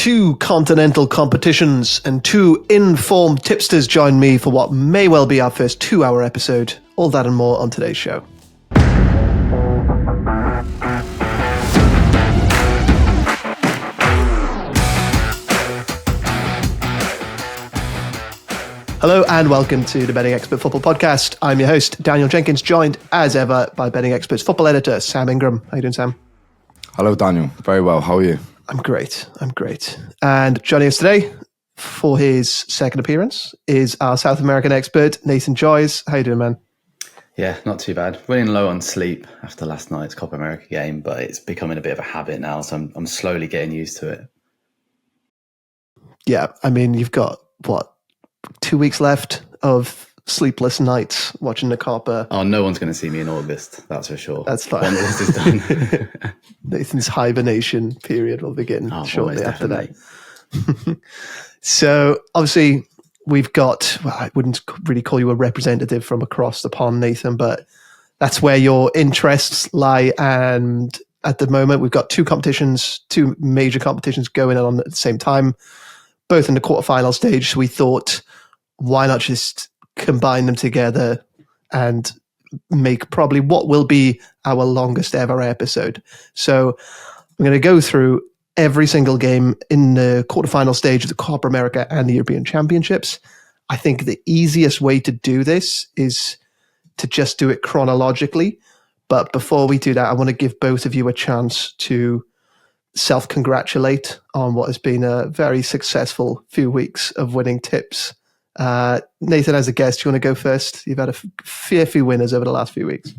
2 continental competitions and 2 informed tipsters join me for what may well be our first 2-hour episode. All that and more on today's show. Hello and welcome to the Betting Expert Football Podcast. I'm your host, Daniel Jenkins, joined as ever by Betting Expert's football editor, Sam Ingram. How you doing, Sam? Hello, Daniel. Very well. How are you? I'm great. And joining us today for his second appearance is our South American expert, Nathan Joyce. How you doing, man? Yeah, not too bad. Running low on sleep after last night's Copa America game, but it's becoming a bit of a habit now, so I'm slowly getting used to it. Yeah, I mean, you've got, 2 weeks left of sleepless nights watching the Copa. Oh, no one's going to see me in August, that's for sure. That's fine. Once this is done. Nathan's hibernation period will begin shortly after definitely. that. So, obviously, we've got, I wouldn't really call you a representative from across the pond, Nathan, but that's where your interests lie. And at the moment, we've got 2 major competitions going on at the same time, both in the quarterfinal stage. So we thought, why not just combine them together and make probably what will be our longest ever episode. So I'm going to go through every single game in the quarterfinal stage of the Copa America and the European Championships. I think the easiest way to do this is to just do it chronologically. But before we do that, I want to give both of you a chance to self-congratulate on what has been a very successful few weeks of winning tips. Nathan, as a guest, do you want to go first? You've had a fair few winners over the last few weeks.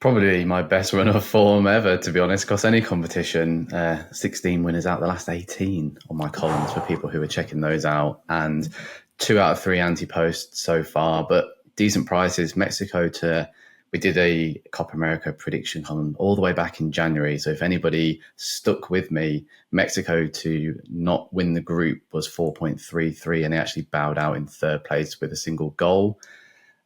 Probably my best run of form ever, to be honest, across any competition. 16 winners out the last 18 on my columns for people who are checking those out, and 2 out of 3 anti-posts so far, but decent prices. We did a Copa America prediction column all the way back in January. So if anybody stuck with me, Mexico to not win the group was 4.33, and they actually bowed out in 3rd place with a single goal.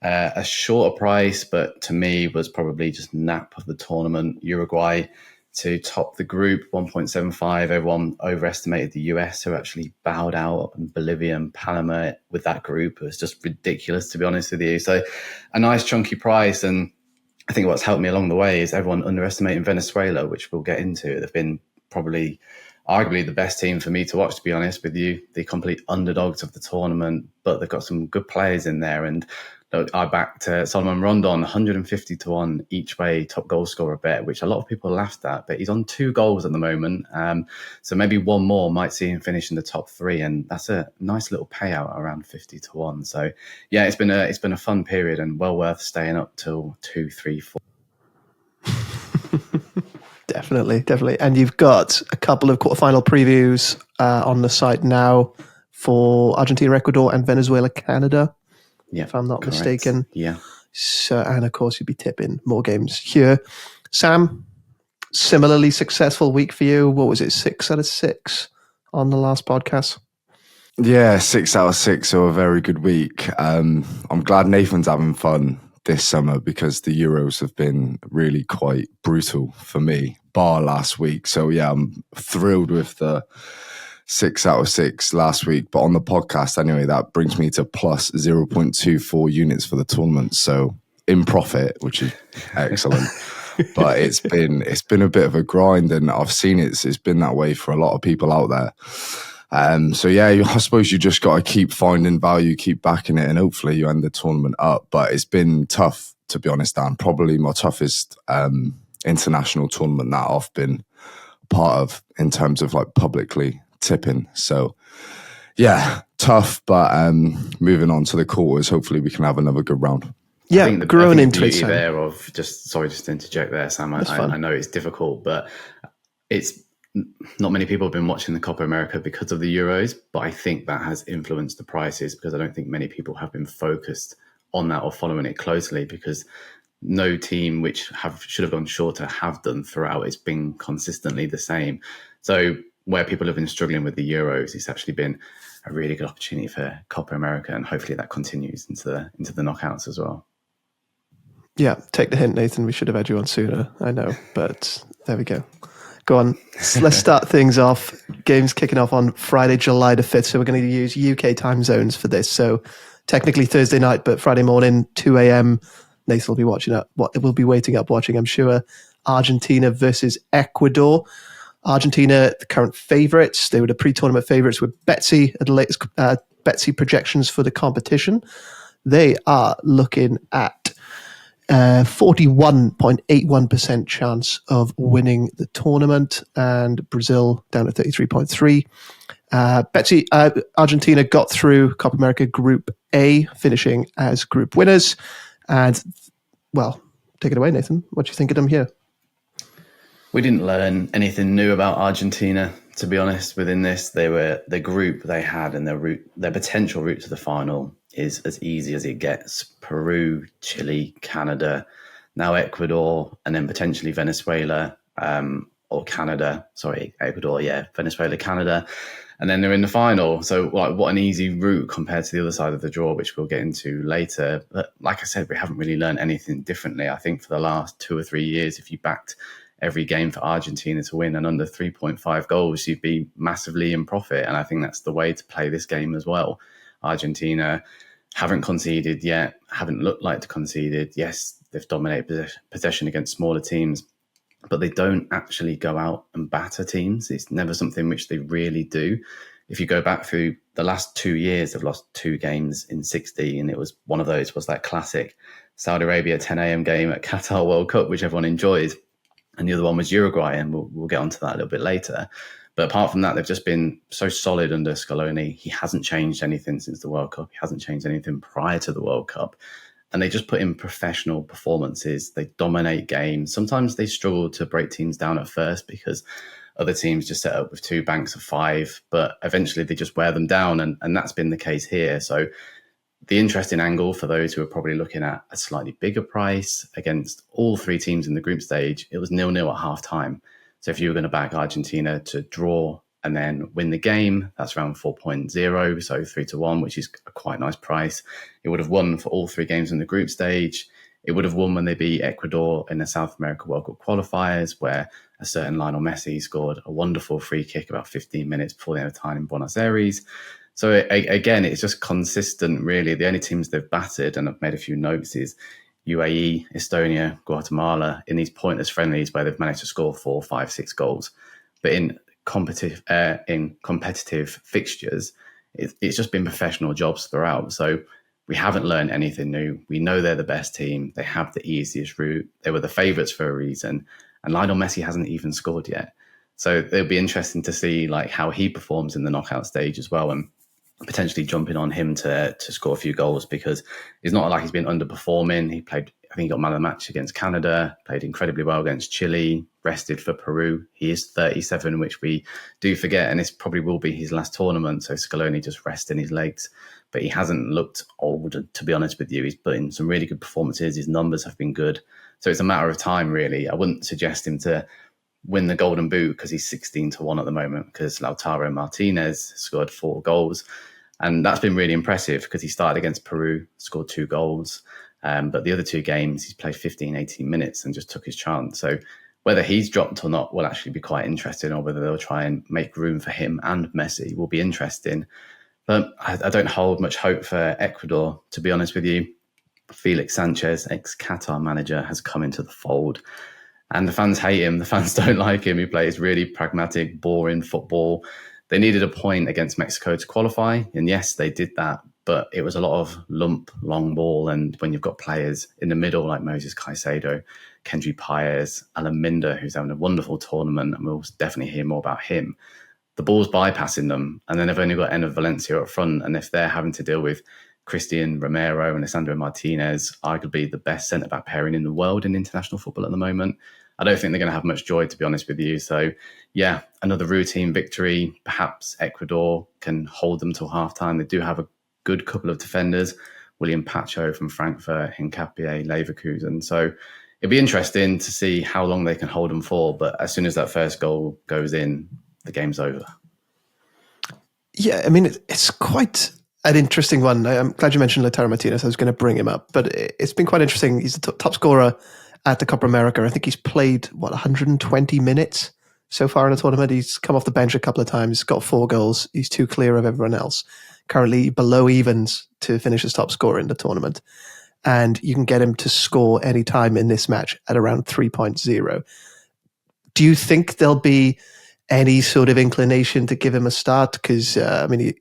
A shorter price, but to me was probably just nap of the tournament. Uruguay to top the group, 1.75. Everyone overestimated the US, who actually bowed out, and Bolivia and Panama with that group. It was just ridiculous, to be honest with you. So a nice chunky price. And I think what's helped me along the way is everyone underestimating Venezuela, which we'll get into. They've been probably arguably the best team for me to watch, to be honest with you. The complete underdogs of the tournament, but they've got some good players in there. And I backed Solomon Rondon 150-1 each way top goal scorer bet, which a lot of people laughed at, but he's on 2 goals at the moment. So maybe one more might see him finish in the top 3, and that's a nice little payout around 50-1. So yeah, it's been a fun period and well worth staying up till 2, 3, 4. Definitely. And you've got a couple of quarterfinal previews on the site now for Argentina, Ecuador, and Venezuela, Canada. Yeah, if I'm not correct. mistaken. Yeah. So, and of course, you'd be tipping more games here. Sam, similarly successful week for you. What was it? 6 out of 6 on the last podcast? Yeah, 6 out of 6. So a very good week. I'm glad Nathan's having fun this summer because the Euros have been really quite brutal for me, bar last week. So yeah, I'm thrilled with the 6 out of 6 last week, but on the podcast anyway, that brings me to plus 0.24 units for the tournament. So in profit, which is excellent. But it's been a bit of a grind, and I've seen it's been that way for a lot of people out there. So yeah, I suppose you just got to keep finding value, keep backing it, and hopefully you end the tournament up. But it's been tough, to be honest, Dan. Probably my toughest international tournament that I've been part of in terms of like publicly tipping. So yeah, tough, but moving on to the quarters, hopefully we can have another good round. Yeah, I think growing into beauty it. There of just to interject there, Sam. I know it's difficult, but it's not many people have been watching the Copa America because of the Euros, but I think that has influenced the prices because I don't think many people have been focused on that or following it closely, because no team which should have gone shorter have done throughout. It's been consistently the same. So where people have been struggling with the Euros, it's actually been a really good opportunity for Copa America, and hopefully that continues into the knockouts as well. Yeah, take the hint, Nathan. We should have had you on sooner, I know, but there we go. Go on. So let's start things off. Games kicking off on Friday, July the 5th. So we're going to use UK time zones for this. So technically Thursday night, but Friday morning, 2 a.m. Nathan will be watching up. We'll be waiting up watching, I'm sure. Argentina versus Ecuador. Argentina, the current favourites. They were the pre-tournament favourites with Betsy at the latest Betsy projections for the competition. They are looking at 41.81% chance of winning the tournament, and Brazil down at 33.3%. Argentina got through Copa America Group A, finishing as group winners. And, well, take it away, Nathan. What do you think of them here? We didn't learn anything new about Argentina, to be honest. Within this, they were the group they had, and their potential route to the final is as easy as it gets. Peru, Chile, Canada, now Ecuador, and then potentially Venezuela or Canada. Sorry, Ecuador, Venezuela, Canada. And then they're in the final. So what an easy route compared to the other side of the draw, which we'll get into later. But like I said, we haven't really learned anything differently. I think for the last 2 or 3 years, if you backed every game for Argentina to win and under 3.5 goals, you'd be massively in profit. And I think that's the way to play this game as well. Argentina haven't conceded yet, haven't looked like to conceded. Yes, they've dominated possession against smaller teams, but they don't actually go out and batter teams. It's never something which they really do. If you go back through the last 2 years, they've lost 2 games in 60, and it was one of those was that classic Saudi Arabia 10 a.m. game at Qatar World Cup, which everyone enjoyed. And the other one was Uruguay, and we'll get onto that a little bit later. But apart from that, they've just been so solid under Scaloni. He hasn't changed anything since the World Cup. He hasn't changed anything prior to the World Cup. And they just put in professional performances. They dominate games. Sometimes they struggle to break teams down at first because other teams just set up with 2 banks of 5. But eventually they just wear them down. And that's been the case here. So the interesting angle for those who are probably looking at a slightly bigger price against all 3 teams in the group stage, it was 0-0 at half time. So if you were going to back Argentina to draw and then win the game, that's around 4.0, so 3-1, which is a quite nice price. It would have won for all 3 games in the group stage. It would have won when they beat Ecuador in the South America World Cup qualifiers, where a certain Lionel Messi scored a wonderful free kick about 15 minutes before the end of time in Buenos Aires. So again, it's just consistent, really. The only teams they've battered, and I've made a few notes, is UAE, Estonia, Guatemala, in these pointless friendlies where they've managed to score 4, 5, 6 goals. But in competitive fixtures, it's just been professional jobs throughout. So we haven't learned anything new. We know they're the best team. They have the easiest route. They were the favourites for a reason. And Lionel Messi hasn't even scored yet. So it'll be interesting to see how he performs in the knockout stage as well, and potentially jumping on him to score a few goals, because it's not like he's been underperforming. He played, I think he got man of the match against Canada, played incredibly well against Chile, rested for Peru. He is 37, which we do forget, and this probably will be his last tournament. So Scaloni just resting his legs, but he hasn't looked old, to be honest with you. He's put in some really good performances. His numbers have been good. So it's a matter of time, really. I wouldn't suggest him to win the Golden Boot because he's 16-1 at the moment, because Lautaro Martinez scored 4 goals. And that's been really impressive because he started against Peru, scored 2 goals. But the other 2 games, he's played 15, 18 minutes and just took his chance. So whether he's dropped or not will actually be quite interesting, or whether they'll try and make room for him and Messi will be interesting. But I don't hold much hope for Ecuador, to be honest with you. Felix Sanchez, ex-Qatar manager, has come into the fold. And the fans hate him. The fans don't like him. He plays really pragmatic, boring football. They needed a point against Mexico to qualify. And yes, they did that. But it was a lot of lump, long ball. And when you've got players in the middle like Moses Caicedo, Kendry Paez, Alan Minder, who's having a wonderful tournament, and we'll definitely hear more about him, the ball's bypassing them. And then they've only got Enner Valencia up front. And if they're having to deal with Christian Romero and Alessandro Martinez, arguably the best centre-back pairing in the world in international football at the moment, I don't think they're going to have much joy, to be honest with you. So, yeah, another routine victory. Perhaps Ecuador can hold them till half-time. They do have a good couple of defenders, William Pacho from Frankfurt, Hincapié, Leverkusen. So it'll be interesting to see how long they can hold them for. But as soon as that first goal goes in, the game's over. Yeah, I mean, it's quite an interesting one. I'm glad you mentioned Lautaro Martinez. I was going to bring him up, but it's been quite interesting. He's the top scorer at the Copa America. I think he's played, 120 minutes so far in the tournament. He's come off the bench a couple of times, got 4 goals. He's 2 clear of everyone else. Currently below evens to finish as top scorer in the tournament. And you can get him to score any time in this match at around 3.0. Do you think there'll be any sort of inclination to give him a start? Because, he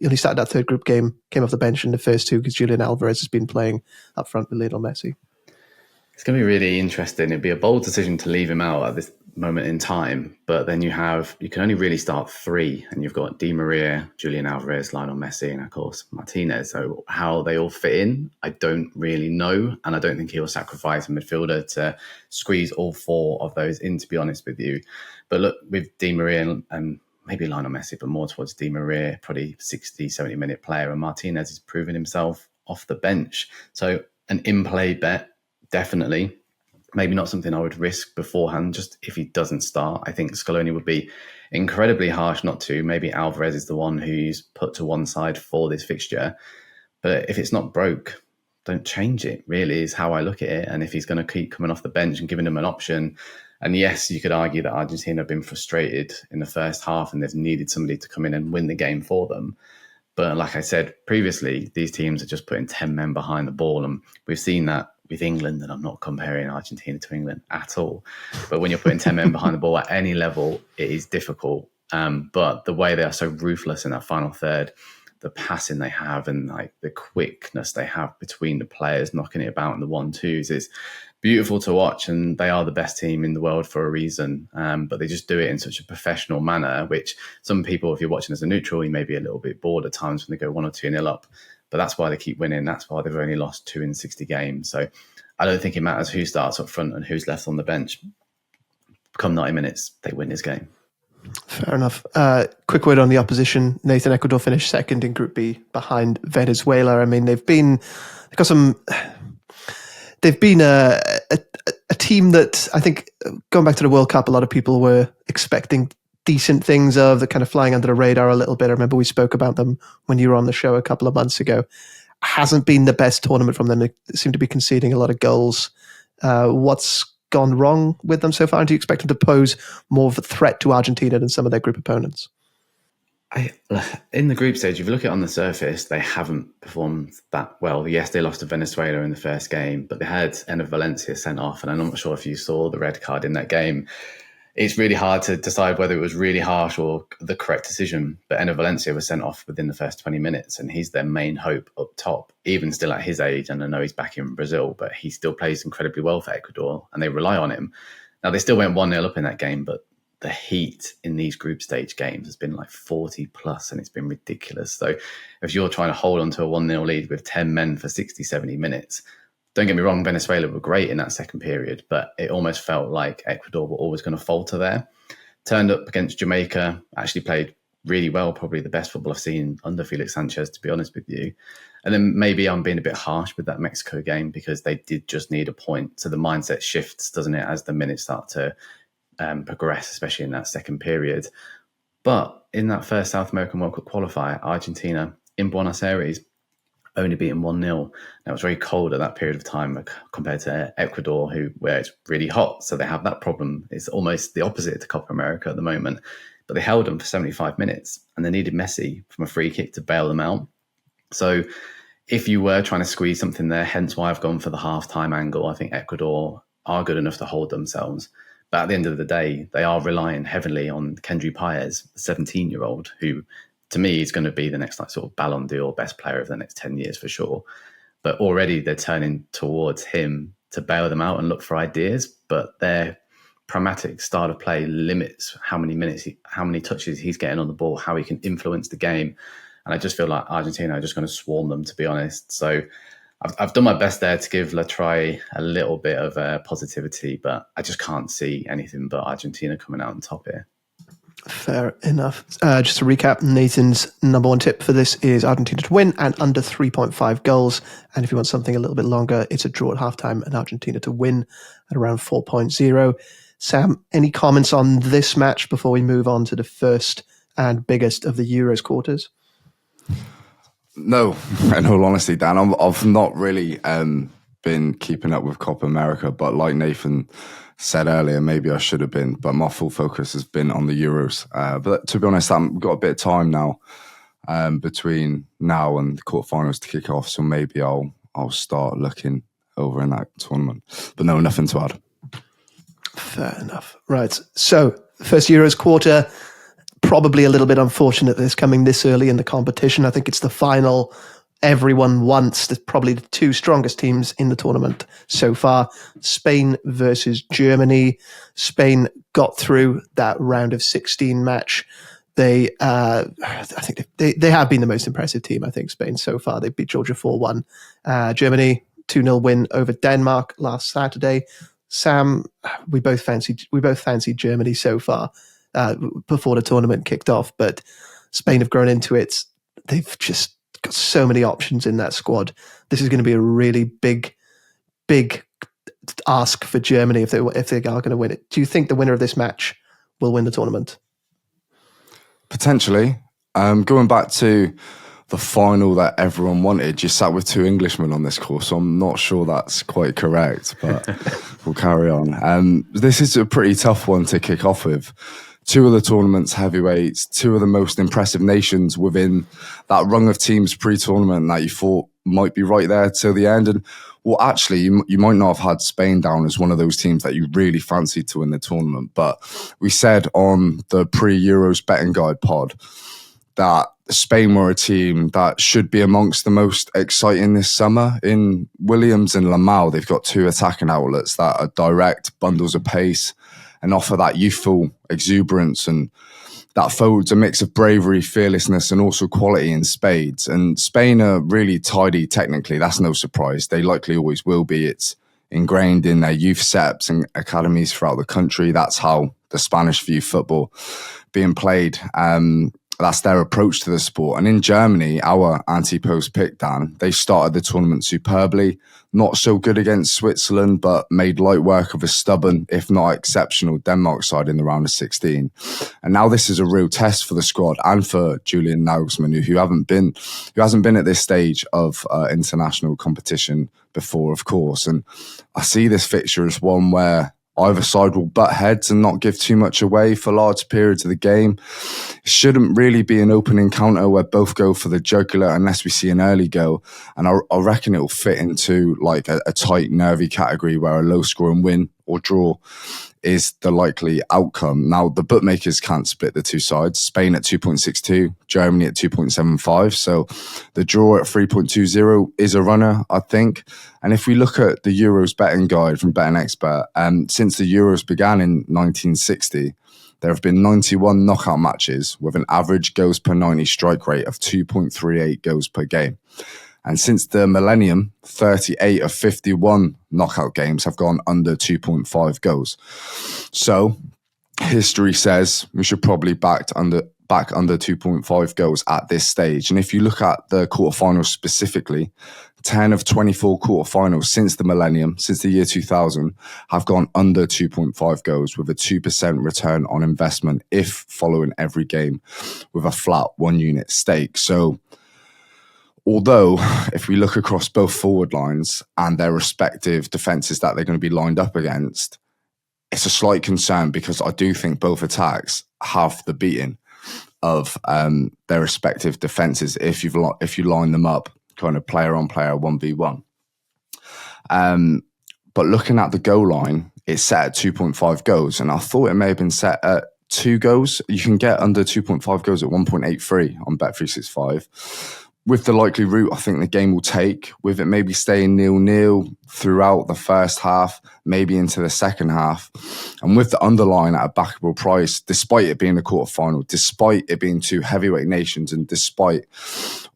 only started that third group game, came off the bench in the first 2 because Julian Alvarez has been playing up front with Lionel Messi. It's going to be really interesting. It'd be a bold decision to leave him out at this moment in time, but then you can only really start 3, and you've got Di Maria, Julian Alvarez, Lionel Messi, and of course Martinez. So how they all fit in, I don't really know, and I don't think he'll sacrifice a midfielder to squeeze all 4 of those in, to be honest with you. But look, with Di Maria and maybe Lionel Messi, but more towards Di Maria, probably 60, 70-minute player, and Martinez has proven himself off the bench. So an in-play bet, definitely. Maybe not something I would risk beforehand, just if he doesn't start. I think Scaloni would be incredibly harsh not to. Maybe Alvarez is the one who's put to one side for this fixture. But if it's not broke, don't change it, really, is how I look at it. And if he's going to keep coming off the bench and giving them an option, and yes, you could argue that Argentina have been frustrated in the first half and they've needed somebody to come in and win the game for them. But like I said previously, these teams are just putting 10 men behind the ball. And we've seen that with England, and I'm not comparing Argentina to England at all. But when you're putting 10 men behind the ball at any level, it is difficult. But the way they are so ruthless in that final third, the passing they have and like the quickness they have between the players, knocking it about in the 1-2s is beautiful to watch. And they are the best team in the world for a reason. But they just do it in such a professional manner, which some people, if you're watching as a neutral, you may be a little bit bored at times when they go 1 or 2-0 up. But that's why they keep winning. That's why they've only lost 2 in 60 games. So I don't think it matters who starts up front and who's left on the bench. Come 90 minutes, they win this game. Fair enough. Quick word on the opposition. Nathan, Ecuador finished second in Group B behind Venezuela. I mean, they've been a team that I think, going back to the World Cup, a lot of people were expecting decent things of, the kind of flying under the radar a little bit. I remember we spoke about them when you were on the show a couple of months ago. Hasn't been the best tournament from them. They seem to be conceding a lot of goals. What's gone wrong with them so far? And do you expect them to pose more of a threat to Argentina than some of their group opponents? In the group stage, if you look at it on the surface, they haven't performed that well. Yes, they lost to Venezuela in the first game, but they had Enner Valencia sent off, and I'm not sure if you saw the red card in that game. It's really hard to decide whether it was really harsh or the correct decision. But Enner Valencia was sent off within the first 20 minutes, and he's their main hope up top, even still at his age. And I know he's back in Brazil, but he still plays incredibly well for Ecuador, and they rely on him. Now, they still went 1-0 up in that game, but the heat in these group stage games has been like 40 plus, and it's been ridiculous. So if you're trying to hold on to a 1-0 lead with 10 men for 60, 70 minutes, don't get me wrong, Venezuela were great in that second period, but it almost felt like Ecuador were always going to falter there. Turned up against Jamaica, actually played really well, probably the best football I've seen under Felix Sanchez, to be honest with you. And then maybe I'm being a bit harsh with that Mexico game because they did just need a point. So the mindset shifts, doesn't it, as the minutes start to progress, especially in that second period. But in that first South American World Cup qualifier, Argentina in Buenos Aires only beaten 1-0. Now, it was very cold at that period of time compared to Ecuador, where it's really hot. So they have that problem. It's almost the opposite to Copa America at the moment. But they held them for 75 minutes and they needed Messi from a free kick to bail them out. So if you were trying to squeeze something there, hence why I've gone for the half-time angle, I think Ecuador are good enough to hold themselves. But at the end of the day, they are relying heavily on Kendry Páez, the 17-year-old, who to me is going to be the next sort of Ballon d'Or best player of the next 10 years for sure. But already they're turning towards him to bail them out and look for ideas. But their pragmatic style of play limits how many touches he's getting on the ball, how he can influence the game. And I just feel like Argentina are just going to swarm them, to be honest. So I've done my best there to give Latry a little bit of positivity, but I just can't see anything but Argentina coming out on top here. Fair enough. Just to recap, Nathan's number one tip for this is Argentina to win and under 3.5 goals. And if you want something a little bit longer, it's a draw at halftime and Argentina to win at around 4.0. Sam, any comments on this match before we move on to the first and biggest of the Euros quarters? No, in all honesty, Dan, I've not really been keeping up with Copa America, but like Nathan said earlier, maybe I should have been, but my full focus has been on the Euros. But to be honest, we've got a bit of time now between now and the quarterfinals to kick off, so maybe I'll start looking over in that tournament. But no, nothing to add. Fair enough. Right. So, first Euros quarter, probably a little bit unfortunate that it's coming this early in the competition. I think it's the final everyone wants. Probably the two strongest teams in the tournament so far. Spain versus Germany. Spain got through that round of 16 match. I think they have been the most impressive team, I think, Spain so far. They beat Georgia 4-1. Germany, 2-0 win over Denmark last Saturday. Sam, we both fancied Germany so far before the tournament kicked off, but Spain have grown into it. They've just got so many options in that squad. This is going to be a really big ask for Germany if they are going to win it. Do you think the winner of this match will win the tournament? Potentially. Going back to the final that everyone wanted, you sat with two Englishmen on this course, so I'm not sure that's quite correct, but we'll carry on. This is a pretty tough one to kick off with. Two of the tournament's heavyweights, two of the most impressive nations within that rung of teams pre-tournament that you thought might be right there till the end. And well, actually, you might not have had Spain down as one of those teams that you really fancied to win the tournament. But we said on the pre-Euros betting guide pod that Spain were a team that should be amongst the most exciting this summer. In Williams and Lamau, they've got two attacking outlets that are direct bundles of pace and offer that youthful exuberance, and that folds a mix of bravery, fearlessness, and also quality in spades. And Spain are really tidy technically. That's no surprise. They likely always will be. It's ingrained in their youth setups and academies throughout the country. That's how the Spanish view football being played. That's their approach to the sport. And in Germany, our anti-post pick, Dan, they started the tournament superbly. Not so good against Switzerland, but made light work of a stubborn, if not exceptional, Denmark side in the round of 16. And now this is a real test for the squad and for Julian Nagelsmann, who hasn't been at this stage of international competition before, of course. And I see this fixture as one where either side will butt heads and not give too much away for large periods of the game. It shouldn't really be an open encounter where both go for the jugular unless we see an early goal. And I reckon it will fit into like a tight, nervy category where a low-scoring win or draw is the likely outcome. Now, the bookmakers can't split the two sides. Spain at 2.62, Germany at 2.75. So the draw at 3.20 is a runner, I think. And if we look at the Euros betting guide from Betting Expert, since the Euros began in 1960, there have been 91 knockout matches with an average goals per 90 strike rate of 2.38 goals per game. And since the millennium, 38 of 51 knockout games have gone under 2.5 goals. So history says we should probably back under 2.5 goals at this stage. And if you look at the quarterfinals specifically, 10 of 24 quarterfinals since the millennium, since the year 2000, have gone under 2.5 goals with a 2% return on investment if following every game with a flat 1 unit stake. So although if we look across both forward lines and their respective defences that they're going to be lined up against, it's a slight concern because I do think both attacks have the beating of their respective defences if you line them up kind of player on player 1v1. But looking at the goal line, it's set at 2.5 goals, and I thought it may have been set at 2 goals. You can get under 2.5 goals at 1.83 on Bet365. With the likely route I think the game will take, with it maybe staying 0-0 throughout the first half, maybe into the second half. And with the underline at a backable price, despite it being a quarterfinal, despite it being two heavyweight nations, and despite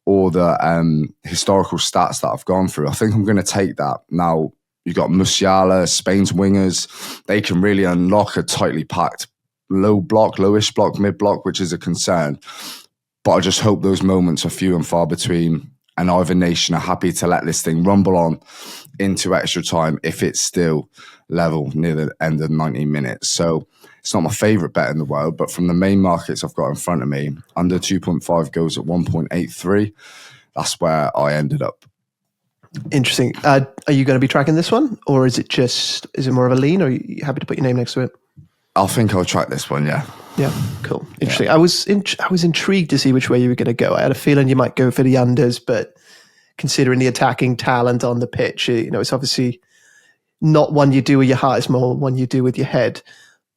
all the historical stats that I've gone through, I think I'm going to take that. Now, you've got Musiala, Spain's wingers. They can really unlock a tightly packed lowish block, mid block, which is a concern. But I just hope those moments are few and far between, and either nation are happy to let this thing rumble on into extra time if it's still level near the end of 90 minutes. So it's not my favourite bet in the world, but from the main markets I've got in front of me, under 2.5 goes at 1.83. That's where I ended up. Interesting. Are you going to be tracking this one, or is it more of a lean, or are you happy to put your name next to it? I think I'll track this one, yeah. Yeah, cool. Interesting. Yeah. I was intrigued to see which way you were going to go. I had a feeling you might go for the unders, but considering the attacking talent on the pitch, it's obviously not one you do with your heart, it's more one you do with your head.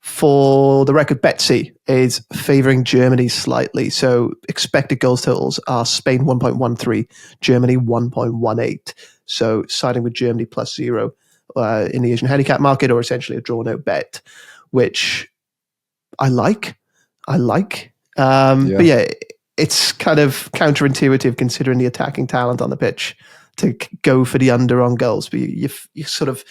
For the record, Betsy is favouring Germany slightly. So expected goals totals are Spain 1.13, Germany 1.18. So siding with Germany plus 0 in the Asian handicap market, or essentially a draw no bet, which I like. But yeah, it's kind of counterintuitive considering the attacking talent on the pitch to go for the under on goals. But you're sort of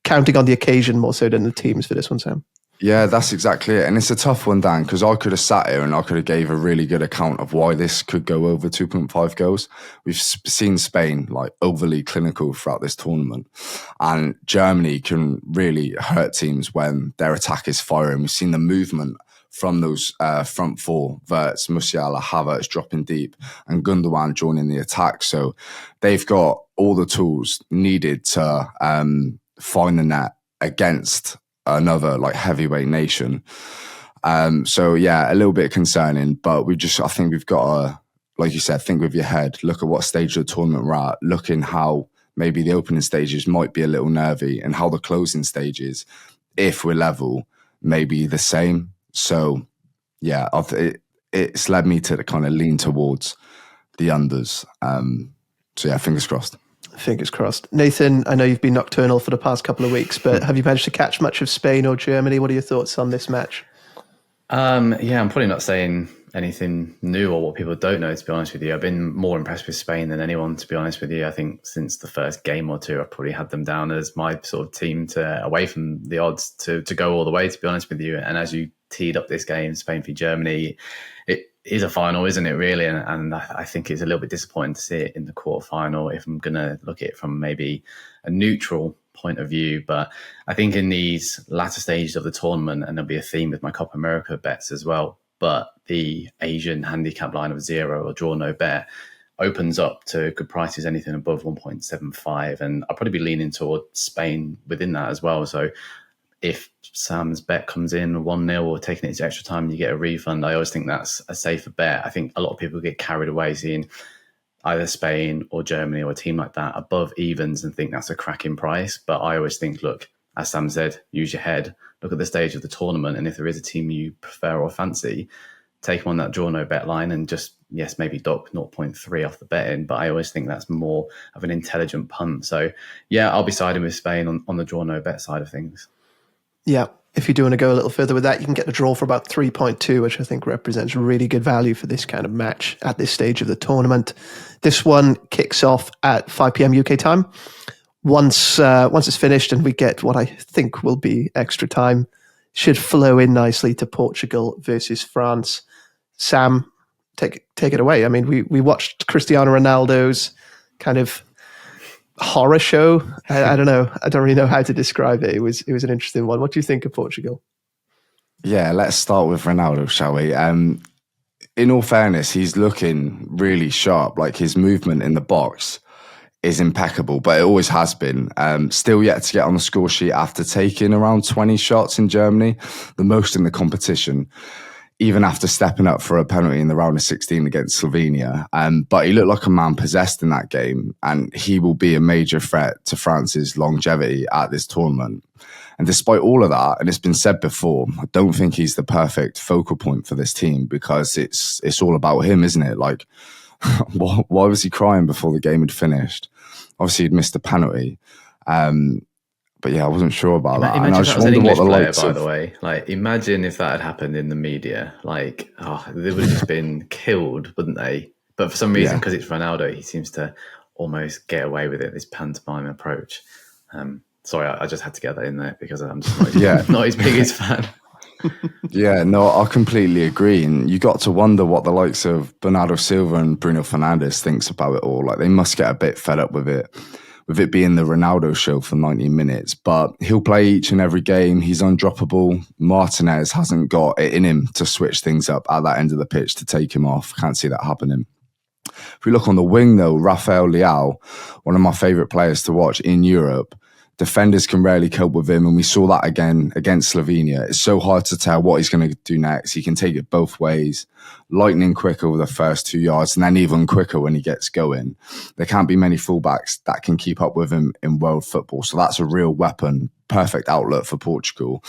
counting on the occasion more so than the teams for this one, Sam. Yeah, that's exactly it. And it's a tough one, Dan, because I could have sat here and I could have gave a really good account of why this could go over 2.5 goals. We've seen Spain like overly clinical throughout this tournament, and Germany can really hurt teams when their attack is firing. We've seen the movement from those front four, Wirtz, Musiala, Havertz dropping deep, and Gundogan joining the attack. So they've got all the tools needed to find the net against another like heavyweight nation. So yeah, a little bit concerning, but I think we've got to, like you said, think with your head, look at what stage of the tournament we're at, looking how maybe the opening stages might be a little nervy and how the closing stages, if we're level, maybe the same. So yeah, it's led me to kind of lean towards the unders. So yeah, fingers crossed. Fingers crossed. Nathan, I know you've been nocturnal for the past couple of weeks, but have you managed to catch much of Spain or Germany? What are your thoughts on this match? Yeah, I'm probably not saying anything new or what people don't know, to be honest with you. I've been more impressed with Spain than anyone, to be honest with you. I think since the first game or two, I've probably had them down as my sort of team to away from the odds to go all the way, to be honest with you. And as you teed up this game, Spain v Germany, it is a final, isn't it, really? And I think it's a little bit disappointing to see it in the quarterfinal if I'm going to look at it from maybe a neutral point of view. But I think in these latter stages of the tournament, and there'll be a theme with my Copa America bets as well, but the Asian handicap line of 0 or draw no bet opens up to good prices, anything above 1.75. And I'll probably be leaning toward Spain within that as well. So if Sam's bet comes in 1-0 or taking it to extra time and you get a refund, I always think that's a safer bet. I think a lot of people get carried away seeing either Spain or Germany or a team like that above evens and think that's a cracking price. But I always think, look, as Sam said, use your head, look at the stage of the tournament, and if there is a team you prefer or fancy, take them on that draw no bet line and just, yes, maybe dock 0.3 off the betting. But I always think that's more of an intelligent punt. So yeah, I'll be siding with Spain on the draw no bet side of things. Yeah, if you do want to go a little further with that, you can get the draw for about 3.2, which I think represents really good value for this kind of match at this stage of the tournament. This one kicks off at 5 p.m. UK time. Once it's finished and we get what I think will be extra time, should flow in nicely to Portugal versus France. Sam, take it away. I mean, we watched Cristiano Ronaldo's kind of horror show. I don't know. I don't really know how to describe it. It was an interesting one. What do you think of Portugal? Yeah, let's start with Ronaldo, shall we? In all fairness, he's looking really sharp. Like his movement in the box is impeccable, but it always has been. Still yet to get on the score sheet after taking around 20 shots in Germany, the most in the competition, even after stepping up for a penalty in the round of 16 against Slovenia. But he looked like a man possessed in that game, and he will be a major threat to France's longevity at this tournament. And despite all of that, and it's been said before, I don't think he's the perfect focal point for this team because it's all about him, isn't it? Like, why was he crying before the game had finished? Obviously, he'd missed a penalty. But yeah, I wasn't sure about that. Imagine and I if just that was an wonder English what the player, likes by of... the way. Like, imagine if that had happened in the media. Like, they would have just been killed, wouldn't they? But for some reason, because it's Ronaldo, he seems to almost get away with it, this pantomime approach. Sorry, I just had to get that in there because I'm just not his biggest fan. Yeah, no, I completely agree. And you got to wonder what the likes of Bernardo Silva and Bruno Fernandes thinks about it all. Like, they must get a bit fed up with it being the Ronaldo show for 90 minutes. But he'll play each and every game. He's undroppable. Martinez hasn't got it in him to switch things up at that end of the pitch to take him off. Can't see that happening. If we look on the wing, though, Rafael Leao, one of my favourite players to watch in Europe, defenders can rarely cope with him, and we saw that again against Slovenia. It's so hard to tell what he's going to do next. He can take it both ways, lightning quick over the first 2 yards, and then even quicker when he gets going. There can't be many fullbacks that can keep up with him in world football, so that's a real weapon. Perfect outlet for Portugal,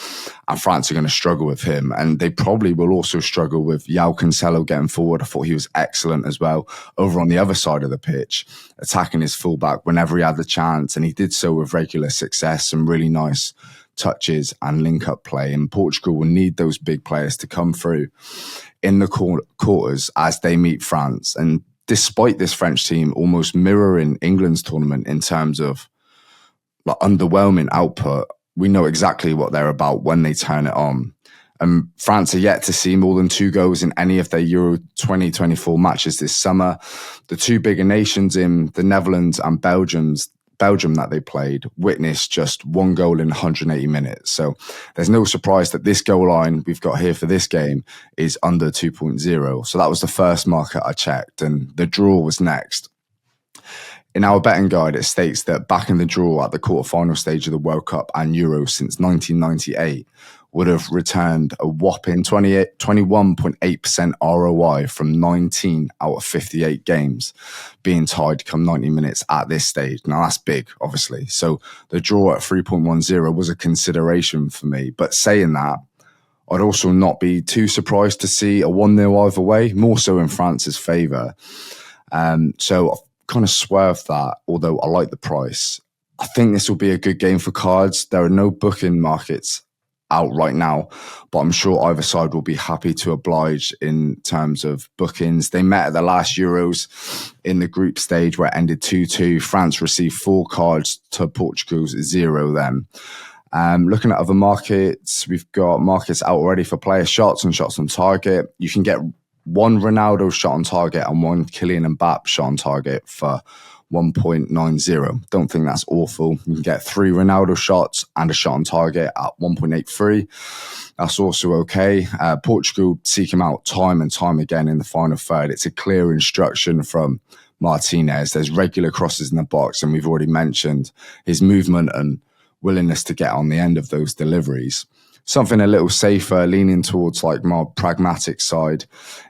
and France are going to struggle with him, and they probably will also struggle with João Cancelo getting forward. I thought he was excellent as well over on the other side of the pitch, attacking his fullback whenever he had the chance, and he did so with regular success. Some really nice touches and link-up play, and Portugal will need those big players to come through in the quarters as they meet France. And despite this French team almost mirroring England's tournament in terms of like underwhelming output, we know exactly what they're about when they turn it on. And France are yet to see more than 2 goals in any of their Euro 2024 matches this summer. The 2 bigger nations in the Netherlands and Belgium that they played witnessed just 1 goal in 180 minutes. So there's no surprise that this goal line we've got here for this game is under 2.0. So that was the first market I checked, and the draw was next. In our betting guide, it states that backing the draw at the quarterfinal stage of the World Cup and Euros since 1998 would have returned a whopping 21.8% ROI from 19 out of 58 games being tied come 90 minutes at this stage. Now, that's big, obviously. So the draw at 3.10 was a consideration for me. But saying that, I'd also not be too surprised to see a 1-0 either way, more so in France's favour. So I've kind of swerved that, although I like the price. I think this will be a good game for cards. There are no booking markets out right now, but I'm sure either side will be happy to oblige in terms of bookings. They met at the last Euros in the group stage where it ended 2-2. France received 4 cards to Portugal's 0 then. Looking at other markets, we've got markets out already for player shots and shots on target. You can get 1 Ronaldo shot on target and 1 Kylian Mbappe shot on target for 1.90. Don't think that's awful. You can get 3 Ronaldo shots and a shot on target at 1.83. That's also okay. Portugal seek him out time and time again in the final third. It's a clear instruction from Martinez. There's regular crosses in the box, and we've already mentioned his movement and willingness to get on the end of those deliveries. Something a little safer, leaning towards like my pragmatic side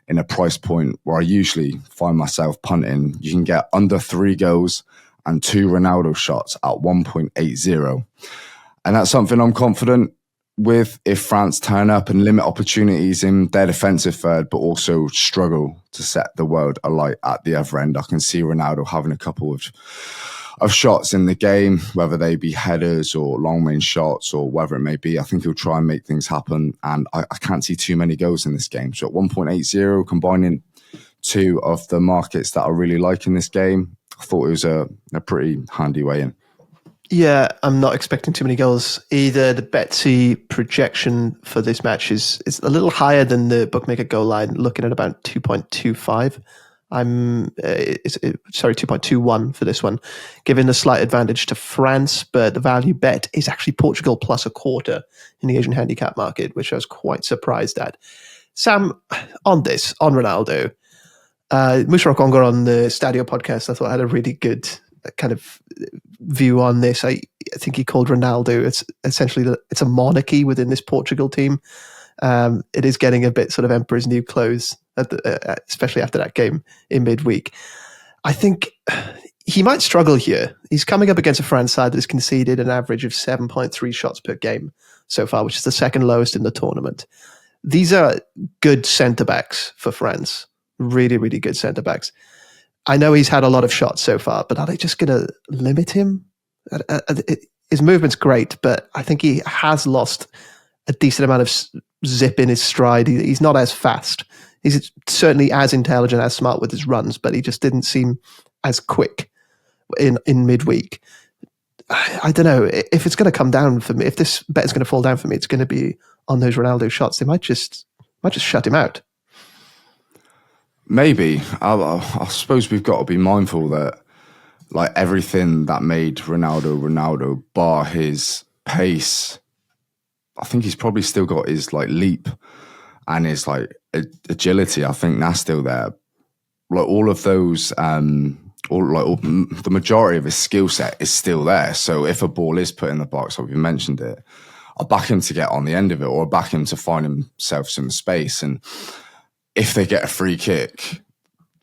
in a price point where I usually find myself punting. You can get under 3 goals and 2 Ronaldo shots at 1.80. And that's something I'm confident with if France turn up and limit opportunities in their defensive third, but also struggle to set the world alight at the other end. I can see Ronaldo having a couple of shots in the game, whether they be headers or long range shots or whatever it may be. I think he'll try and make things happen, and I can't see too many goals in this game. So at 1.80, combining 2 of the markets that I really like in this game, I thought it was a pretty handy way in. Yeah, I'm not expecting too many goals either. The Betsy projection for this match is a little higher than the bookmaker goal line, looking at about 2.25. 2.21 for this one, giving a slight advantage to France, but the value bet is actually Portugal plus a quarter in the Asian handicap market, which I was quite surprised at. Sam, on Ronaldo, Musharraf Ongar on the Stadio podcast, I thought had a really good kind of view on this. I think he called Ronaldo, it's essentially it's a monarchy within this Portugal team. It is getting a bit sort of Emperor's New Clothes, especially after that game in midweek. I think he might struggle here. He's coming up against a France side that has conceded an average of 7.3 shots per game so far, which is the second lowest in the tournament. These are good centre-backs for France. Really, really good centre-backs. I know he's had a lot of shots so far, but are they just going to limit him? His movement's great, but I think he has lost a decent amount of zip in his stride. He's not as fast. He's certainly as intelligent, as smart with his runs, but he just didn't seem as quick in midweek. I don't know if it's going to come down for me. If this bet is going to fall down for me, it's going to be on those Ronaldo shots. They might just shut him out. Maybe. I suppose we've got to be mindful that like everything that made Ronaldo, bar his pace, I think he's probably still got his like leap and his like agility. I think that's still there. like all of those, the majority of his skill set is still there. So if a ball is put in the box, like you mentioned it, I'll back him to get on the end of it, or I'll back him to find himself some space. And if they get a free kick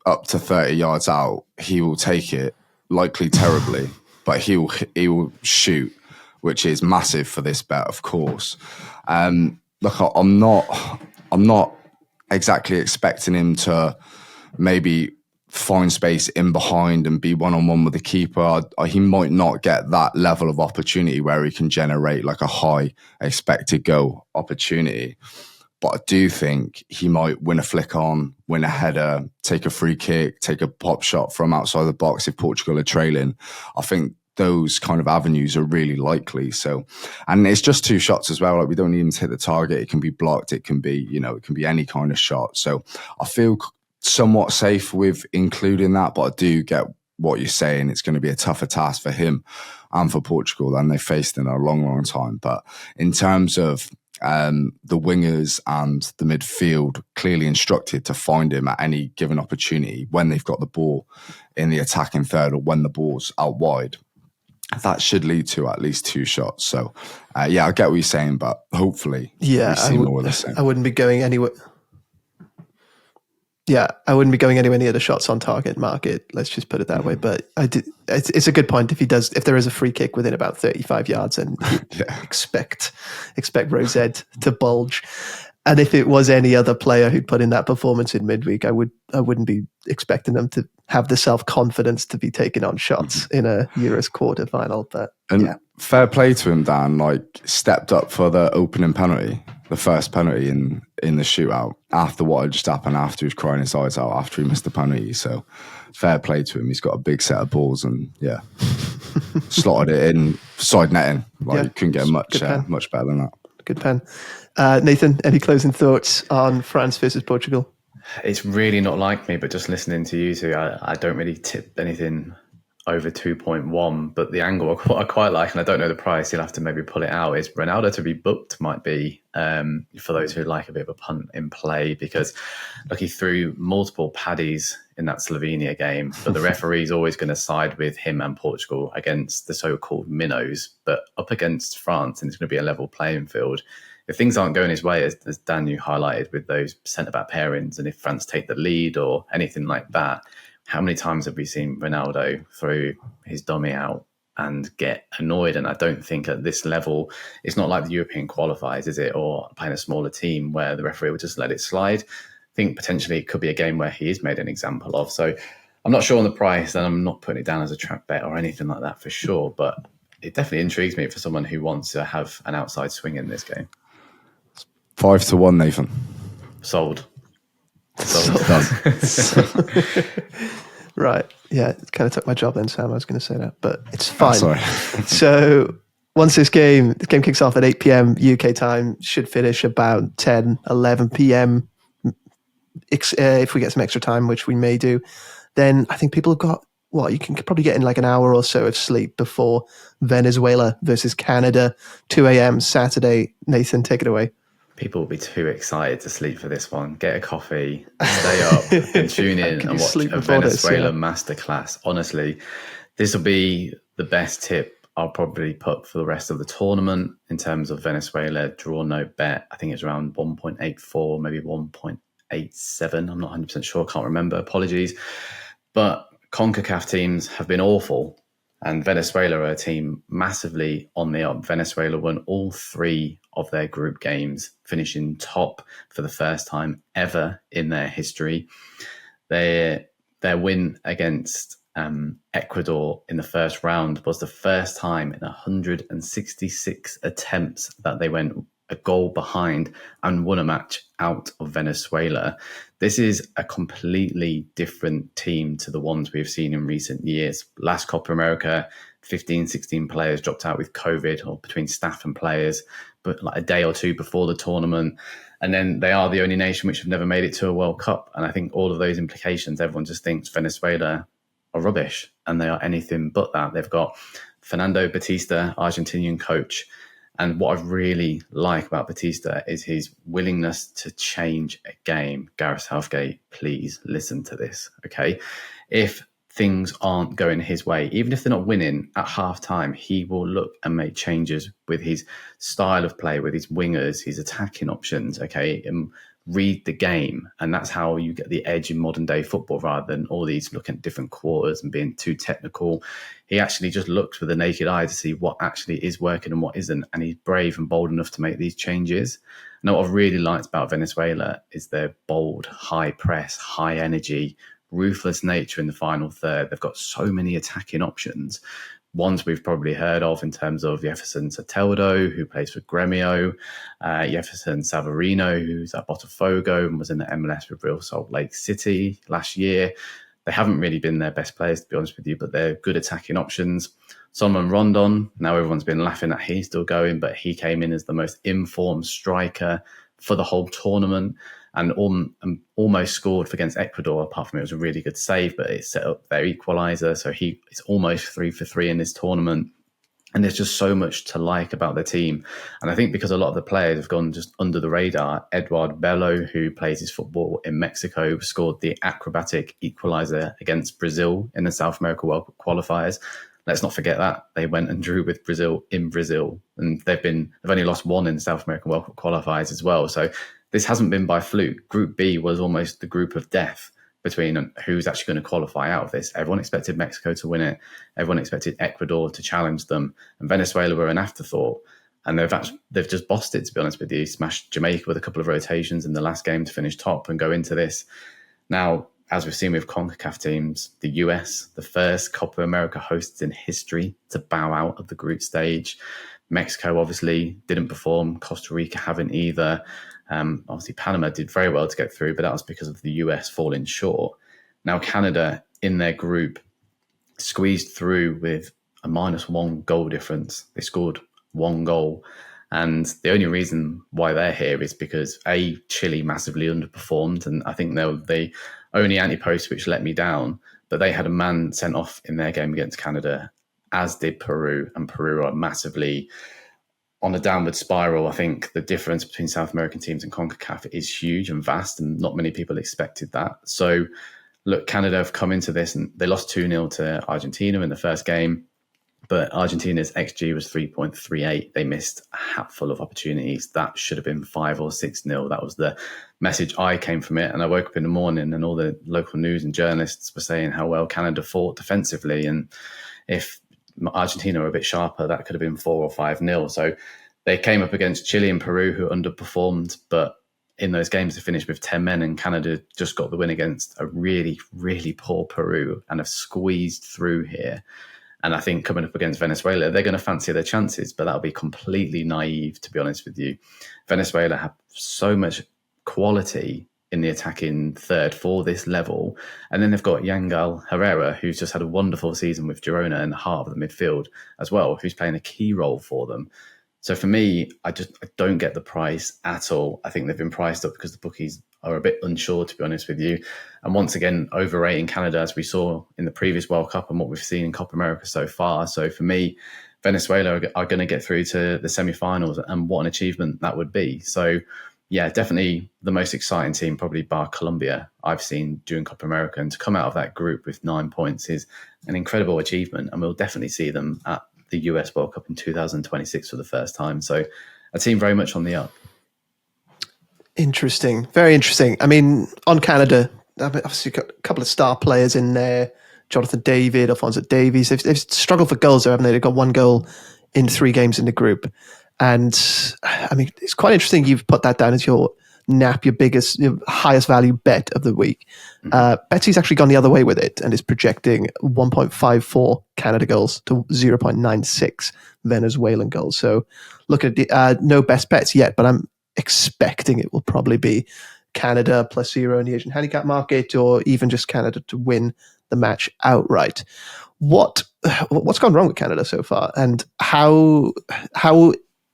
up to 30 yards out, he will take it, likely terribly, but he will shoot, which is massive for this bet, of course. Look, I'm not exactly expecting him to maybe find space in behind and be one-on-one with the keeper. He might not get that level of opportunity where he can generate like a high expected goal opportunity. But I do think he might win a flick on, win a header, take a free kick, take a pop shot from outside the box if Portugal are trailing. I think those kind of avenues are really likely. So, and it's just 2 shots as well. Like, we don't need him to hit the target. It can be blocked. It can be, it can be any kind of shot. So I feel somewhat safe with including that, but I do get what you're saying. It's going to be a tougher task for him and for Portugal than they faced in a long, long time. But in terms of the wingers and the midfield, clearly instructed to find him at any given opportunity when they've got the ball in the attacking third or when the ball's out wide, that should lead to at least 2 shots. So, I get what you're saying, but hopefully we see more of the same. I wouldn't be going anywhere. Yeah, I wouldn't be going anywhere near the shots on target market. Let's just put it that way. But it's a good point. If there is a free kick within about 35 yards, and expect Rosette to bulge. And if it was any other player who'd put in that performance in midweek, I wouldn't be expecting them to have the self-confidence to be taking on shots in a Euros quarter-final. But fair play to him, Dan. Like, stepped up for the opening penalty, the first penalty in the shootout, after what had just happened, after he was crying his eyes out after he missed the penalty. So fair play to him. He's got a big set of balls and slotted it in side netting. You couldn't get much better than that. Good pen. Nathan, any closing thoughts on France versus Portugal? It's really not like me, but just listening to you two, I don't really tip anything over 2.1, but the angle I quite like, and I don't know the price, you'll have to maybe pull it out, is Ronaldo to be booked might be, for those who like a bit of a punt in play, because look, he threw multiple paddies in that Slovenia game, but the referee's always going to side with him and Portugal against the so-called minnows, but up against France, and it's going to be a level playing field. If things aren't going his way, as Dan, you highlighted with those centre-back pairings, and if France take the lead or anything like that, how many times have we seen Ronaldo throw his dummy out and get annoyed? And I don't think at this level, it's not like the European qualifiers, is it? Or playing a smaller team where the referee will just let it slide. I think potentially it could be a game where he is made an example of. So I'm not sure on the price, and I'm not putting it down as a trap bet or anything like that for sure. But it definitely intrigues me for someone who wants to have an outside swing in this game. 5-1, Nathan. Sold. Right. Yeah, it kind of took my job then, Sam. I was going to say that, but it's fine. Sorry. So once the game kicks off at 8 p.m. UK time, should finish about 10, 11 p.m. If we get some extra time, which we may do, then I think people have got, you can probably get in like an hour or so of sleep before Venezuela versus Canada, 2 a.m. Saturday. Nathan, take it away. People will be too excited to sleep for this one. Get a coffee, stay up and tune in and watch a Venezuela masterclass. Honestly, this will be the best tip I'll probably put for the rest of the tournament in terms of Venezuela draw no bet. I think it's around 1.84, maybe 1.87. I'm not 100% sure. I can't remember. Apologies. But CONCACAF teams have been awful, and Venezuela are a team massively on the up. Venezuela won all 3 of their group games, finishing top for the first time ever in their history. Their win against Ecuador in the first round was the first time in 166 attempts that they went a goal behind and won a match out of Venezuela. This is a completely different team to the ones we've seen in recent years. Last Copa America, 15, 16 players dropped out with COVID, or between staff and players, but like a day or two before the tournament. And then they are the only nation which have never made it to a World Cup. And I think all of those implications, everyone just thinks Venezuela are rubbish, and they are anything but that. They've got Fernando Batista, Argentinian coach, And what I really like about Batista is his willingness to change a game. Gareth Southgate, please listen to this, okay? If things aren't going his way, even if they're not winning at half-time, he will look and make changes with his style of play, with his wingers, his attacking options, okay? And read the game. And that's how you get the edge in modern day football, rather than all these looking at different quarters and being too technical. He actually just looks with a naked eye to see what actually is working and what isn't. And he's brave and bold enough to make these changes. And what I've really liked about Venezuela is their bold, high press, high energy, ruthless nature in the final third. They've got so many attacking options. Ones we've probably heard of in terms of Jefferson Soteldo, who plays for Gremio, Jefferson Savarino, who's at Botafogo and was in the MLS with Real Salt Lake City last year. They haven't really been their best players, to be honest with you, but they're good attacking options. Solomon Rondon, now everyone's been laughing at he's still going, but he came in as the most informed striker for the whole tournament and almost scored against Ecuador. Apart from it was a really good save, but it set up their equaliser. So it's almost 3 for 3 in this tournament. And there's just so much to like about the team. And I think because a lot of the players have gone just under the radar, Eduard Bello, who plays his football in Mexico, scored the acrobatic equaliser against Brazil in the South America World Cup qualifiers. Let's not forget that they went and drew with Brazil in Brazil, and they've only lost one in the South American World Cup qualifiers as well. So this hasn't been by fluke. Group B was almost the group of death between who's actually going to qualify out of this. Everyone expected Mexico to win it. Everyone expected Ecuador to challenge them, and Venezuela were an afterthought. And they've just bossed it, to be honest with you. Smashed Jamaica with a couple of rotations in the last game to finish top and go into this. Now, as we've seen with CONCACAF teams, the US, the first Copa America hosts in history to bow out of the group stage. Mexico obviously didn't perform. Costa Rica haven't either. Obviously, Panama did very well to get through, but that was because of the US falling short. Now, Canada in their group squeezed through with a -1 goal difference. They scored 1 goal. And the only reason why they're here is because Chile massively underperformed. And I think they only anti-post which let me down, but they had a man sent off in their game against Canada, as did Peru. And Peru are massively on a downward spiral. I think the difference between South American teams and CONCACAF is huge and vast, and not many people expected that. So, look, Canada have come into this and they lost 2-0 to Argentina in the first game, but Argentina's XG was 3.38. They missed a hatful of opportunities. That should have been 5 or 6-0. That was the message I came from it. And I woke up in the morning and all the local news and journalists were saying how well Canada fought defensively. And if Argentina were a bit sharper, that could have been 4 or 5-0. So they came up against Chile and Peru, who underperformed, but in those games they finished with 10 men, and Canada just got the win against a really, really poor Peru and have squeezed through here. And I think coming up against Venezuela, they're going to fancy their chances, but that'll be completely naive, to be honest with you. Venezuela have so much quality in the attacking third for this level. And then they've got Yangel Herrera, who's just had a wonderful season with Girona in the heart of the midfield as well, who's playing a key role for them. So for me, I don't get the price at all. I think they've been priced up because the bookies are a bit unsure, to be honest with you. And once again, overrating Canada, as we saw in the previous World Cup and what we've seen in Copa America so far. So for me, Venezuela are going to get through to the semi-finals, and what an achievement that would be. So yeah, definitely the most exciting team, probably bar Colombia, I've seen during Copa America. And to come out of that group with 9 points is an incredible achievement. And we'll definitely see them at the US World Cup in 2026 for the first time. So a team very much on the up. Interesting. Very interesting. I mean, on Canada, obviously got a couple of star players in there. Jonathan David, Alphonso Davies. They've struggled for goals there, haven't they? They've got 1 goal in 3 games in the group. And I mean, it's quite interesting you've put that down as your highest value bet of the week. Betsy's actually gone the other way with it and is projecting 1.54 Canada goals to 0.96 Venezuelan goals. So look at no best bets yet, but I'm expecting it will probably be Canada +0 in the Asian handicap market, or even just Canada to win the match outright. What's gone wrong with Canada so far, and how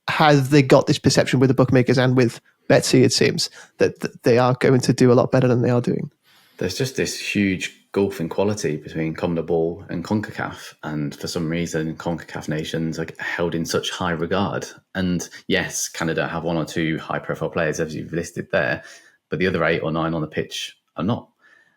have they got this perception with the bookmakers and with Betsy, it seems, that they are going to do a lot better than they are doing? There's just this huge gulf in quality between CONMEBOL and CONCACAF, and for some reason CONCACAF nations are held in such high regard. And yes, Canada have one or two high profile players as you've listed there, but the other 8 or 9 on the pitch are not.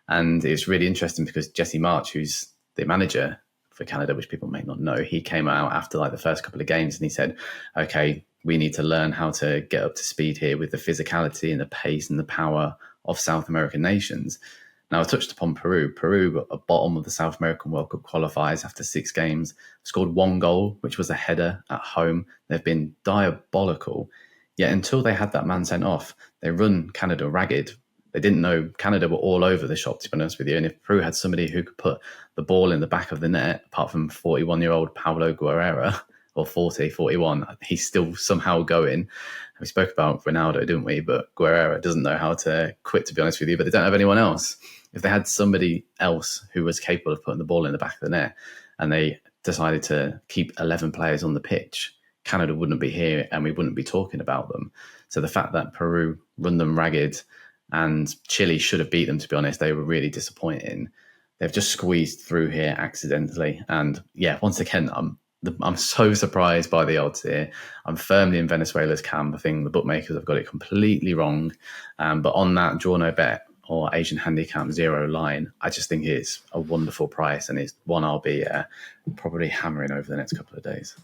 And it's really interesting because Jesse March, who's the manager for Canada, which people may not know, he came out after like the first couple of games and he said, okay, we need to learn how to get up to speed here with the physicality and the pace and the power of South American nations. Now, I touched upon Peru. Peru, at the bottom of the South American World Cup qualifiers after 6 games, scored 1 goal, which was a header at home. They've been diabolical. Yet until they had that man sent off, they run Canada ragged. They didn't know Canada were all over the shop, to be honest with you. And if Peru had somebody who could put the ball in the back of the net, apart from 41-year-old Paulo Guerrera, or 41, he's still somehow going. We spoke about Ronaldo, didn't we? But Guerrera doesn't know how to quit, to be honest with you, but they don't have anyone else. If they had somebody else who was capable of putting the ball in the back of the net and they decided to keep 11 players on the pitch, Canada wouldn't be here and we wouldn't be talking about them. So the fact that Peru run them ragged and Chile should have beat them, to be honest, they were really disappointing. They've just squeezed through here accidentally. And yeah, once again, I'm so surprised by the odds here. I'm firmly in Venezuela's camp. I think the bookmakers have got it completely wrong. But on that draw no bet or Asian handicap 0 line, I just think it's a wonderful price and it's one I'll be probably hammering over the next couple of days.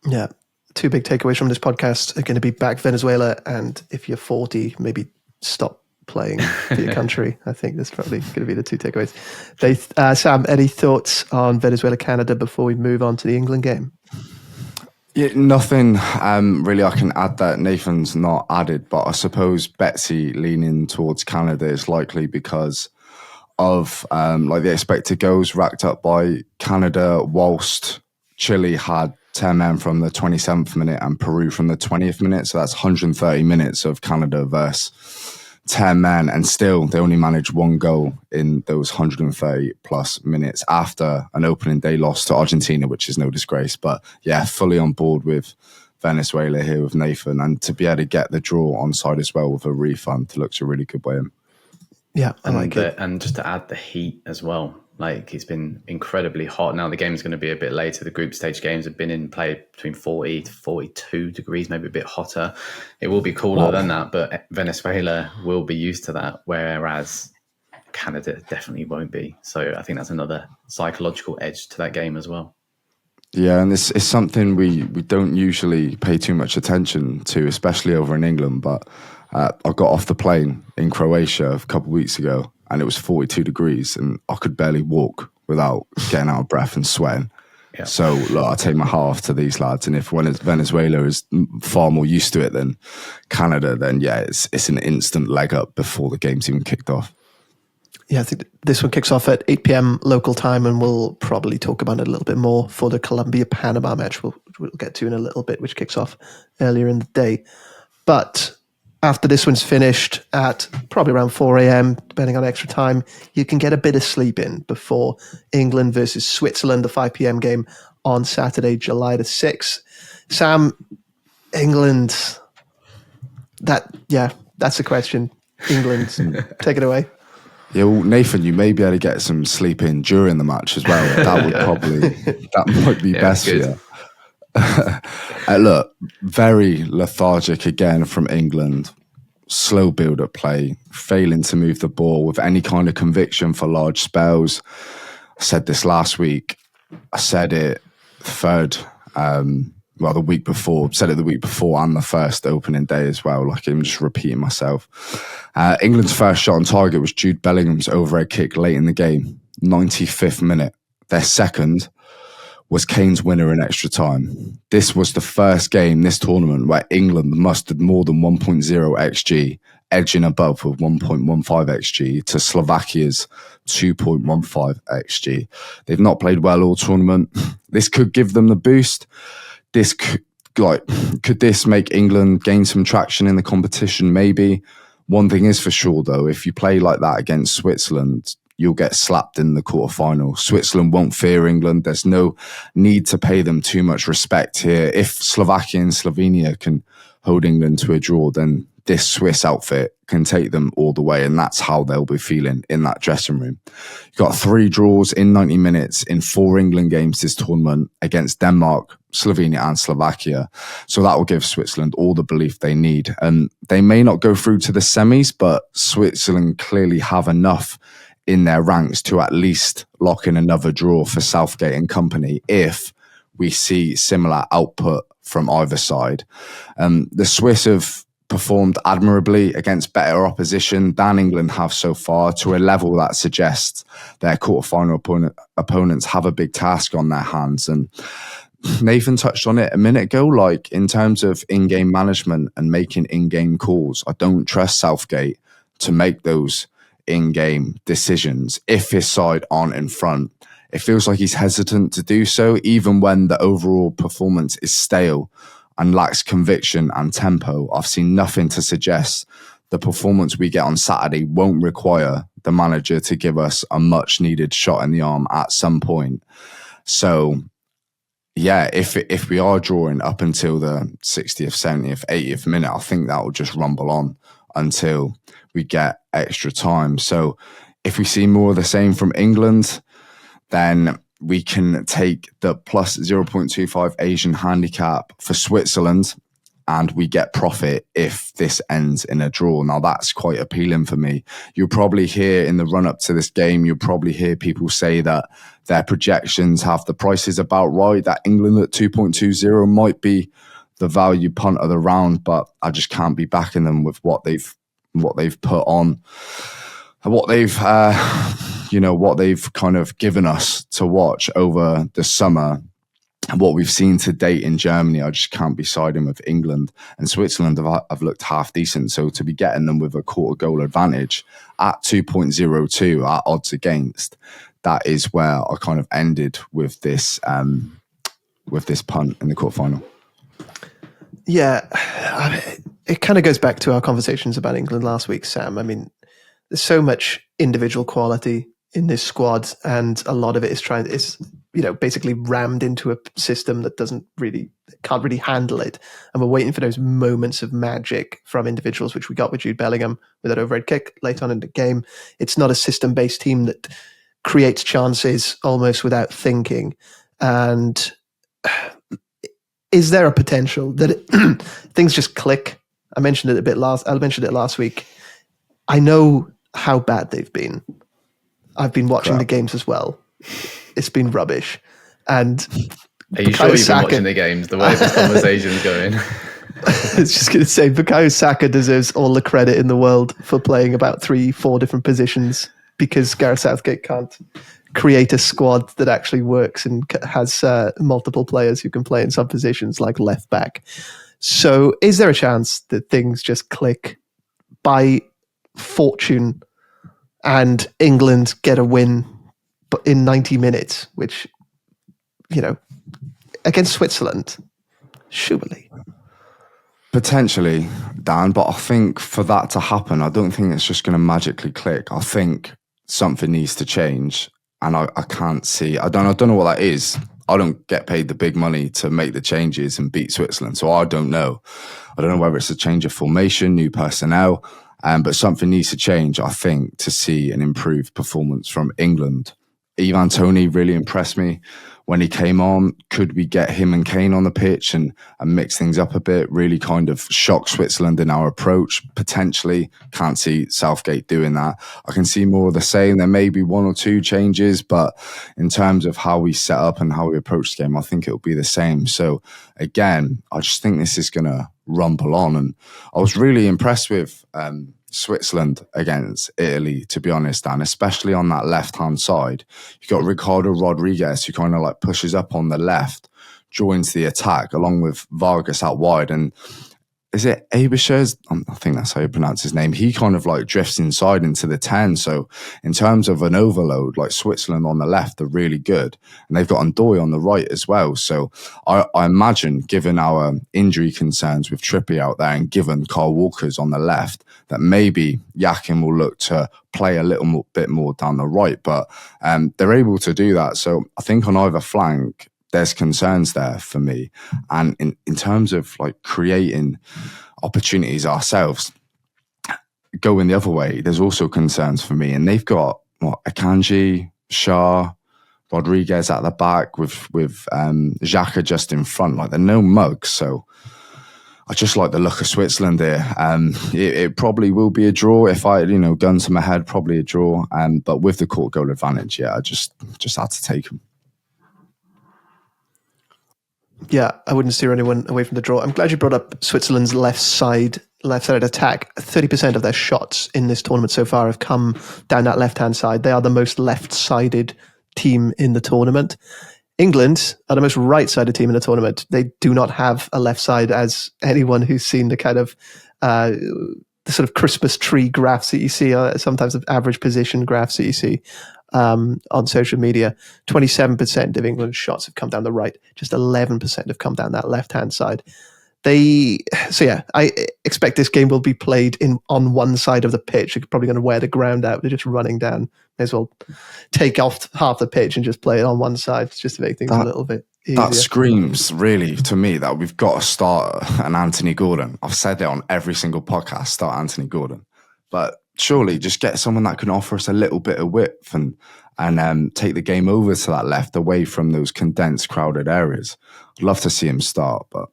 Yeah. 2 big takeaways from this podcast are going to be back Venezuela, and if you're 40, maybe stop playing for your country. I think that's probably going to be the 2 takeaways. Sam, any thoughts on Venezuela, Canada before we move on to the England game? Yeah, nothing really I can add that Nathan's not added, but I suppose Betsy leaning towards Canada is likely because of like the expected goals racked up by Canada, whilst Chile had 10 men from the 27th minute and Peru from the 20th minute. So that's 130 minutes of Canada versus 10 men, and still they only managed 1 goal in those 130 plus minutes after an opening day loss to Argentina, which is no disgrace. But yeah, fully on board with Venezuela here with Nathan, and to be able to get the draw on side as well with a refund looks a really good way in. Yeah, I like it. And just to add the heat as well, like it's been incredibly hot. Now the game is going to be a bit later. The group stage games have been in play between 40 to 42 degrees, maybe a bit hotter. It will be cooler than that, but Venezuela will be used to that, whereas Canada definitely won't be. So I think that's another psychological edge to that game as well. Yeah, and it's something we don't usually pay too much attention to, especially over in England. But I got off the plane in Croatia a couple of weeks ago, and it was 42 degrees, and I could barely walk without getting out of breath and sweating. Yeah. So look, I take my hat off to these lads, and if Venezuela is far more used to it than Canada, then yeah, it's an instant leg up before the game's even kicked off. Yeah, I think this one kicks off at 8 p.m. local time, and we'll probably talk about it a little bit more for the Colombia-Panama match we'll get to in a little bit, which kicks off earlier in the day. But after this one's finished at probably around 4 a.m., depending on extra time, you can get a bit of sleep in before England versus Switzerland, the 5 p.m. game on Saturday, July the 6th. Sam, England, that's the question. England, take it away. Yeah, well, Nathan, you may be able to get some sleep in during the match as well. That might be best for you. Look, very lethargic again from England. Slow build-up play, failing to move the ball with any kind of conviction for large spells. I said this last week. I said it the week before. Said it the week before and the first opening day as well. Like I'm just repeating myself. England's first shot on target was Jude Bellingham's overhead kick late in the game, 95th minute. Their second was Kane's winner in extra time. This was the first game this tournament where England mustered more than 1.0 XG, edging above with 1.15 XG to Slovakia's 2.15 XG. They've not played well all tournament. This could give them the boost. Could this make England gain some traction in the competition? Maybe. One thing is for sure, though, if you play like that against Switzerland, you'll get slapped in the quarterfinal. Switzerland won't fear England. There's no need to pay them too much respect here. If Slovakia and Slovenia can hold England to a draw, then this Swiss outfit can take them all the way, and that's how they'll be feeling in that dressing room. You've got 3 draws in 90 minutes in 4 England games this tournament against Denmark, Slovenia and Slovakia. So that will give Switzerland all the belief they need. And they may not go through to the semis, but Switzerland clearly have enough in their ranks to at least lock in another draw for Southgate and company if we see similar output from either side. The Swiss have performed admirably against better opposition than England have so far, to a level that suggests their quarterfinal opponents have a big task on their hands. And Nathan touched on it a minute ago, like in terms of in-game management and making in-game calls, I don't trust Southgate to make those in-game decisions if his side aren't in front. It feels like he's hesitant to do so, even when the overall performance is stale and lacks conviction and tempo. I've seen nothing to suggest the performance we get on Saturday won't require the manager to give us a much needed shot in the arm at some point. So yeah, if we are drawing up until the 60th, 70th, 80th minute, I think that will just rumble on until we get extra time. So if we see more of the same from England, then we can take the plus 0.25 Asian handicap for Switzerland, and we get profit if this ends in a draw. Now, that's quite appealing for me. You'll probably hear in the run-up to this game, you'll probably hear people say that their projections have the prices about right, that England at 2.20 might be the value punt of the round, but I just can't be backing them with what they've put on, what they've what they've kind of given us to watch over the summer. And what we've seen to date in Germany, I just can't be siding with England. And Switzerland have looked half decent. So to be getting them with a quarter goal advantage at 2.02 at odds against, that is where I kind of ended with this punt in the quarterfinal. Yeah, it kind of goes back to our conversations about England last week, Sam. I mean, there's so much individual quality in this squad, and a lot of it is basically rammed into a system that can't really handle it. And we're waiting for those moments of magic from individuals, which we got with Jude Bellingham with that overhead kick late on in the game. It's not a system-based team that creates chances almost without thinking. And is there a potential that things just click? I mentioned it last week. I know how bad they've been. I've been watching the games as well. It's been rubbish. And are you sure you've been watching the games? The way this conversation's going. I was just going to say, Bukayo Saka deserves all the credit in the world for playing about 3-4 different positions, because Gareth Southgate can't create a squad that actually works and has multiple players who can play in some positions like left back. So is there a chance that things just click by fortune and England get a win in 90 minutes, which, against Switzerland? Surely. Potentially, Dan, but I think for that to happen, I don't think it's just going to magically click. I think something needs to change, and I can't see. I don't know what that is. I don't get paid the big money to make the changes and beat Switzerland, so I don't know. I don't know whether it's a change of formation, new personnel, but something needs to change, I think, to see an improved performance from England. Ivan Toney really impressed me when he came on. Could we get him and Kane on the pitch and mix things up a bit, really kind of shock Switzerland in our approach? Potentially. Can't see Southgate doing that. I can see more of the same. There may be 1 or 2 changes, but in terms of how we set up and how we approach the game, I think it'll be the same. So again, I just think this is going to rumble on. And I was really impressed with Switzerland against Italy, to be honest, and especially on that left-hand side. You've got Ricardo Rodriguez, who kind of like pushes up on the left, joins the attack along with Vargas out wide. And is it Abishers? I think that's how you pronounce his name. He kind of like drifts inside into the 10. So in terms of an overload, like Switzerland on the left are really good. And they've got Ndoye on the right as well. So I imagine, given our injury concerns with Trippier out there and given Kyle Walker's on the left, that maybe Yakin will look to play a little bit more down the right. But they're able to do that. So I think on either flank, there's concerns there for me. And in terms of like creating opportunities ourselves, going the other way, there's also concerns for me. And they've got Akanji, Shah, Rodriguez at the back with Xhaka just in front. Like, they're no mugs. So I just like the look of Switzerland here. It probably will be a draw if I, gun to my head, probably a draw. But with the court goal advantage, I just had to take them. Yeah, I wouldn't steer anyone away from the draw. I'm glad you brought up Switzerland's left side attack. 30% of their shots in this tournament so far have come down that left-hand side. They are the most left-sided team in the tournament. England are the most right-sided team in the tournament. They do not have a left side, as anyone who's seen the kind of the sort of Christmas tree graphs that you see, sometimes the average position graphs that you see on social media. 27% of England's shots have come down the right. Just 11% have come down that left-hand side. I expect this game will be played on one side of the pitch. They're probably going to wear the ground out. They're just running down. May as well take off half the pitch and just play it on one side, just to make things a little bit easier. That screams, really, to me, that we've got to start an Anthony Gordon. I've said it on every single podcast, start Anthony Gordon. But surely just get someone that can offer us a little bit of width and take the game over to that left, away from those condensed, crowded areas. I'd love to see him start, but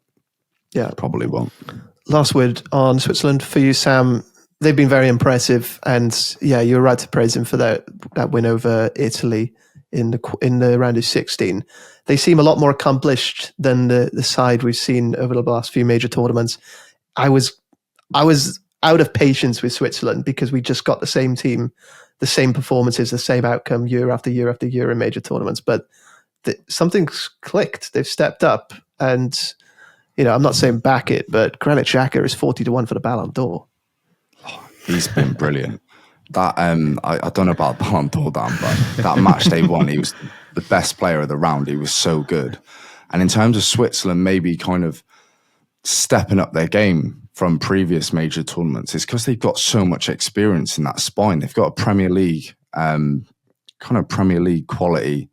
probably won't. Last word on Switzerland for you, Sam. They've been very impressive, and you're right to praise them for that win over Italy in the round of 16. They seem a lot more accomplished than the side we've seen over the last few major tournaments. I was out of patience with Switzerland because we just got the same team, the same performances, the same outcome year after year after year in major tournaments. But something's clicked. They've stepped up, and I'm not saying back it, but Granit Xhaka is 40-1 for the Ballon d'Or. He's been brilliant. That I don't know about Ballon d'Or, Dan, but that match they won, he was the best player of the round. He was so good. And in terms of Switzerland, maybe kind of stepping up their game from previous major tournaments, it's because they've got so much experience in that spine. They've got a Premier League, kind of Premier League quality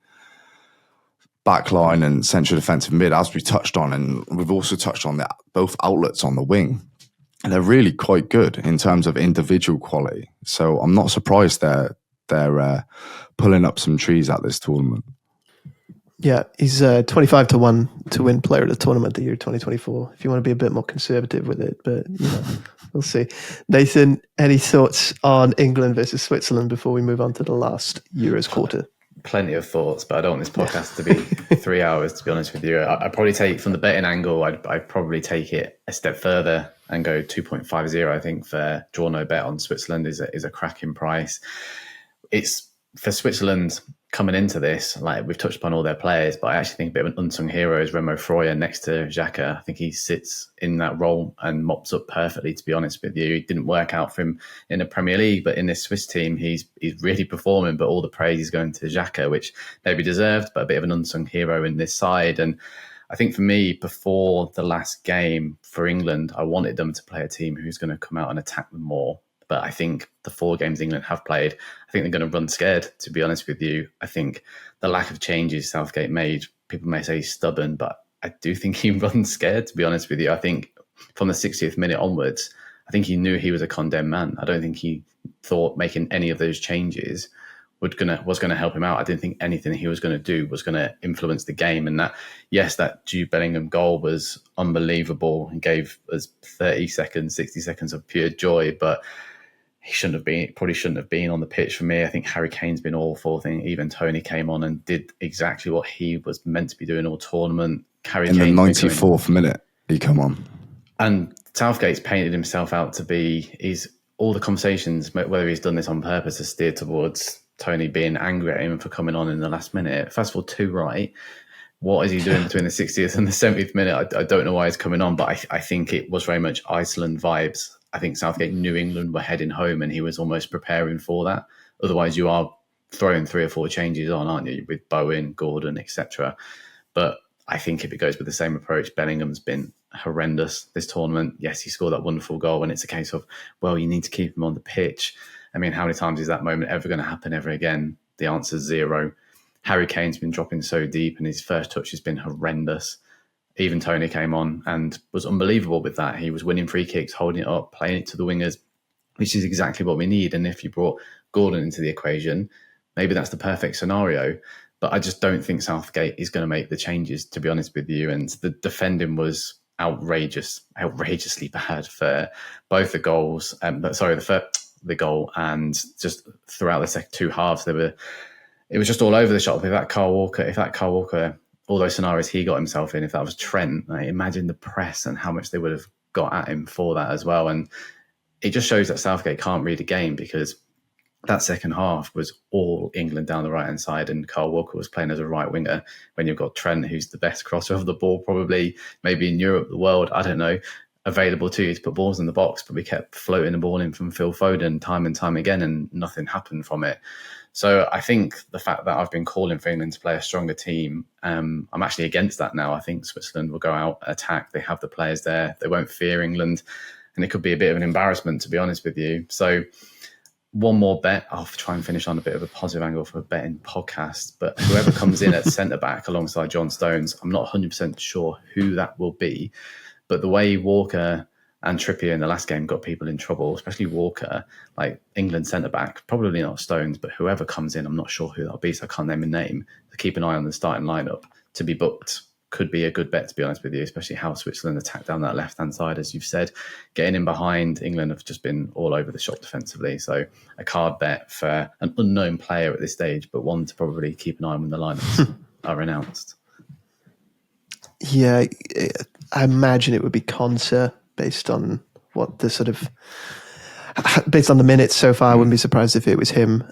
backline and central defensive mid, as we touched on, and we've also touched on that both outlets on the wing. And they're really quite good in terms of individual quality. So I'm not surprised they're pulling up some trees at this tournament. Yeah, he's 25-1 to win player of the tournament the year 2024. If you want to be a bit more conservative with it, but we'll see. Nathan, any thoughts on England versus Switzerland before we move on to the last Euros quarter? Plenty of thoughts, but I don't want this podcast to be 3 hours, to be honest with you. I'd probably take, from the betting angle, I'd probably take it a step further and go 2.50. I think for draw no bet on Switzerland is a cracking price. It's for Switzerland coming into this, like we've touched upon all their players, but I actually think a bit of an unsung hero is Remo Freuler next to Xhaka. I think he sits in that role and mops up perfectly, to be honest with you. It didn't work out for him in the Premier League, but in this Swiss team, he's really performing, but all the praise is going to Xhaka, which maybe deserved, but a bit of an unsung hero in this side. And I think for me, before the last game for England, I wanted them to play a team who's going to come out and attack them more. But I think the 4 games England have played, I think they're going to run scared, to be honest with you. I think the lack of changes Southgate made, people may say he's stubborn, but I do think he runs scared, to be honest with you. I think from the 60th minute onwards, I think he knew he was a condemned man. I don't think he thought making any of those changes was going to help him out. I didn't think anything he was going to do was going to influence the game. And that Jude Bellingham goal was unbelievable and gave us 30 seconds, 60 seconds of pure joy, but he probably shouldn't have been on the pitch for me. I think Harry Kane's been awful. I think even Tony came on and did exactly what he was meant to be doing all tournament. In the 94th minute, he come on. And Southgate's painted himself out to be, all the conversations, whether he's done this on purpose to steer towards Tony being angry at him for coming on in the last minute. First of all, too right. What is he doing between the 60th and the 70th minute? I don't know why he's coming on, but I think it was very much Iceland vibes. I think Southgate knew England were heading home and he was almost preparing for that. Otherwise, you are throwing 3 or 4 changes on, aren't you, with Bowen, Gordon, etc. But I think if it goes with the same approach, Bellingham's been horrendous this tournament. Yes, he scored that wonderful goal, and it's a case of, well, you need to keep him on the pitch. I mean, how many times is that moment ever going to happen ever again? The answer is 0. Harry Kane's been dropping so deep and his first touch has been horrendous. Even Tony came on and was unbelievable with that. He was winning free kicks, holding it up, playing it to the wingers, which is exactly what we need. And if you brought Gordon into the equation, maybe that's the perfect scenario. But I just don't think Southgate is going to make the changes, to be honest with you. And the defending was outrageously bad for both the goals. The goal and just throughout the second 2 halves, it was just all over the shop. If that Kyle Walker, all those scenarios he got himself in, if that was Trent, imagine the press and how much they would have got at him for that as well. And it just shows that Southgate can't read a game, because that second half was all England down the right-hand side, and Kyle Walker was playing as a right winger when you've got Trent, who's the best crosser of the ball, probably maybe in Europe, the world, I don't know, available to you to put balls in the box. But we kept floating the ball in from Phil Foden time and time again, and nothing happened from it. So I think the fact that I've been calling for England to play a stronger team, I'm actually against that now. I think Switzerland will go out, attack. They have the players there. They won't fear England. And it could be a bit of an embarrassment, to be honest with you. So one more bet. I'll try and finish on a bit of a positive angle for a betting podcast. But whoever comes in at centre-back alongside John Stones, I'm not 100% sure who that will be. But the way Walker and Trippier in the last game got people in trouble, especially Walker, like England centre-back, probably not Stones, but whoever comes in, I'm not sure who that'll be, so I can't name a name. So keep an eye on the starting lineup to be booked. Could be a good bet, to be honest with you, especially how Switzerland attacked down that left-hand side, as you've said. Getting in behind, England have just been all over the shop defensively. So a card bet for an unknown player at this stage, but one to probably keep an eye on when the lineups are announced. Yeah, I imagine it would be Konsa based on what the based on the minutes so far. I wouldn't be surprised if it was him.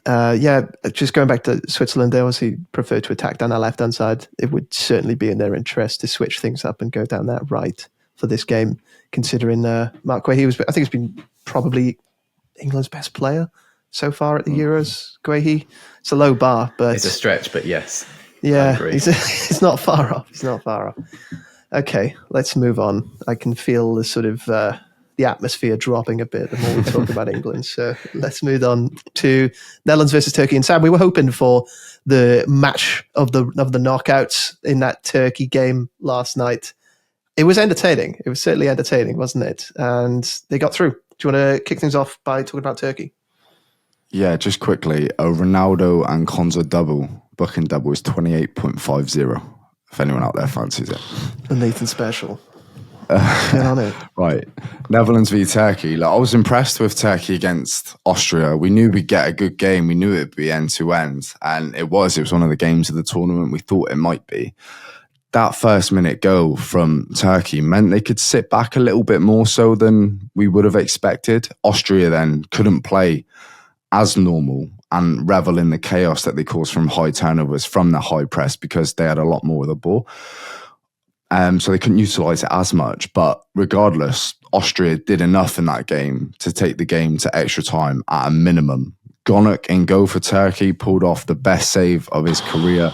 Just going back to Switzerland, they obviously prefer to attack down that left-hand side. It would certainly be in their interest to switch things up and go down that right for this game, considering Mark Guehi I think he's been probably England's best player so far at the Euros. Guehi, it's a low bar, but it's a stretch, but yes. Yeah, he's not far off. He's not far off. Okay, let's move on. I can feel the sort of the atmosphere dropping a bit the more we talk about England. So let's move on to Netherlands versus Turkey. And Sam, we were hoping for the match of the knockouts in that Turkey game last night. It was entertaining. It was certainly entertaining, wasn't it? And they got through. Do you want to kick things off by talking about Turkey? Yeah, just quickly, a Ronaldo and Konza booking double is 28.50. If anyone out there fancies it. The Nathan special. Get on it. Right. Netherlands v Turkey. Like, I was impressed with Turkey against Austria. We knew we'd get a good game. We knew it'd be end to end. And it was one of the games of the tournament we thought it might be. That first minute goal from Turkey meant they could sit back a little bit more so than we would have expected. Austria then couldn't play as normal and revel in the chaos that they caused from high turnovers from the high press, because they had a lot more of the ball. So they couldn't utilise it as much. But regardless, Austria did enough in that game to take the game to extra time at a minimum. Gonek in goal for Turkey pulled off the best save of his career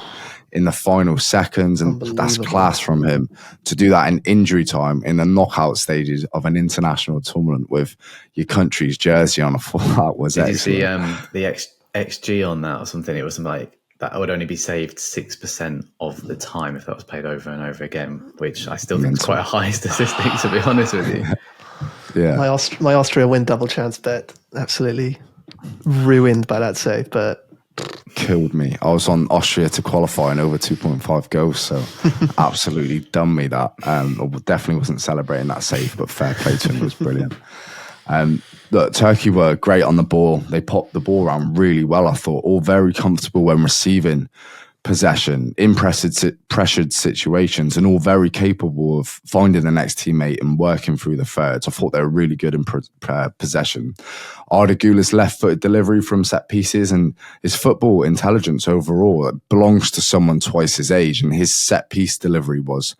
in the final seconds, and that's class from him to do that in injury time in the knockout stages of an international tournament with your country's jersey on. I thought that was excellent. Did you see the XG on that or something? It was like that would only be saved 6% of the time if that was played over and over again, which I still think is quite a high statistic, to be honest with you. Yeah, my Austria win double chance bet absolutely ruined by that save, but killed me. I was on Austria to qualify and over 2.5 goals, so absolutely done me that. I definitely wasn't celebrating that save, but fair play to him, it was brilliant. Look, Turkey were great on the ball. They popped the ball around really well, I thought. All very comfortable when receiving possession, in pressured situations, and all very capable of finding the next teammate and working through the thirds. I thought they were really good in possession. Arda Güler's left-footed delivery from set pieces and his football intelligence overall belongs to someone twice his age, and his set piece delivery was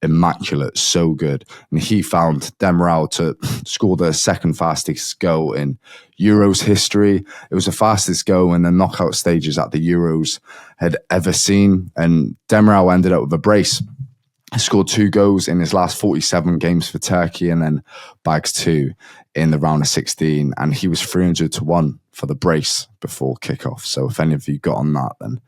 immaculate, so good. And he found Demiral to score the second fastest goal in Euros history. It was the fastest goal in the knockout stages at the Euros had ever seen. And Demiral ended up with a brace. He scored 2 goals in his last 47 games for Turkey and then bags 2 in the round of 16. And he was 300-1 for the brace before kickoff. So if any of you got on that, then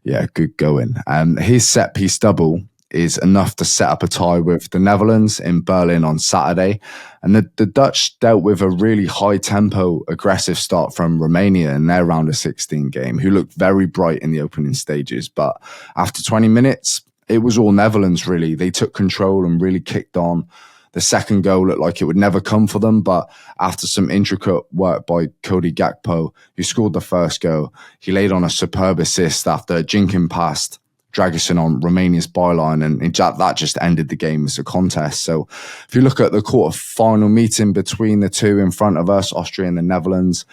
Yeah, good going. His set piece double is enough to set up a tie with the Netherlands in Berlin on Saturday. And the Dutch dealt with a really high-tempo, aggressive start from Romania in their round of 16 game, who looked very bright in the opening stages. But after 20 minutes, it was all Netherlands, really. They took control and really kicked on. The second goal looked like it would never come for them, but after some intricate work by Cody Gakpo, who scored the first goal, he laid on a superb assist after Jenkins passed Dragusin on Romania's byline, and that just ended the game as a contest. So if you look at the quarter-final meeting between the two in front of us, Austria and the Netherlands,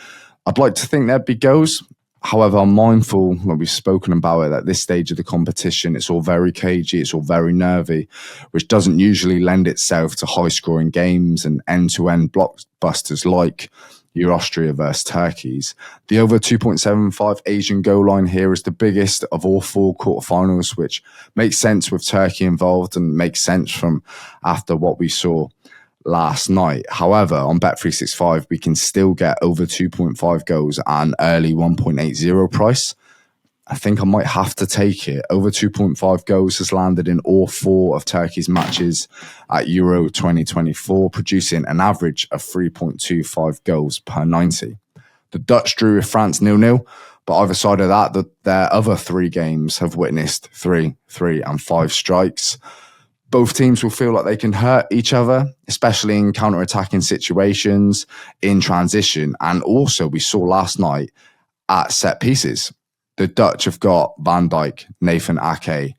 I'd like to think there'd be goals. However, I'm mindful, like we've spoken about it, at this stage of the competition, it's all very cagey, it's all very nervy, which doesn't usually lend itself to high-scoring games and end-to-end blockbusters like your Austria versus Turkey's. The over 2.75 Asian goal line here is the biggest of all four quarterfinals, which makes sense with Turkey involved and makes sense from after what we saw last night. However, on Bet365, we can still get over 2.5 goals at an early 1.80 price. I think I might have to take it. Over 2.5 goals has landed in all four of Turkey's matches at Euro 2024, producing an average of 3.25 goals per 90. The Dutch drew with France 0-0, but either side of that, their other three games have witnessed 3, 3 and 5 strikes. Both teams will feel like they can hurt each other, especially in counter-attacking situations, in transition. And also, we saw last night at set pieces. The Dutch have got Van Dijk, Nathan Ake,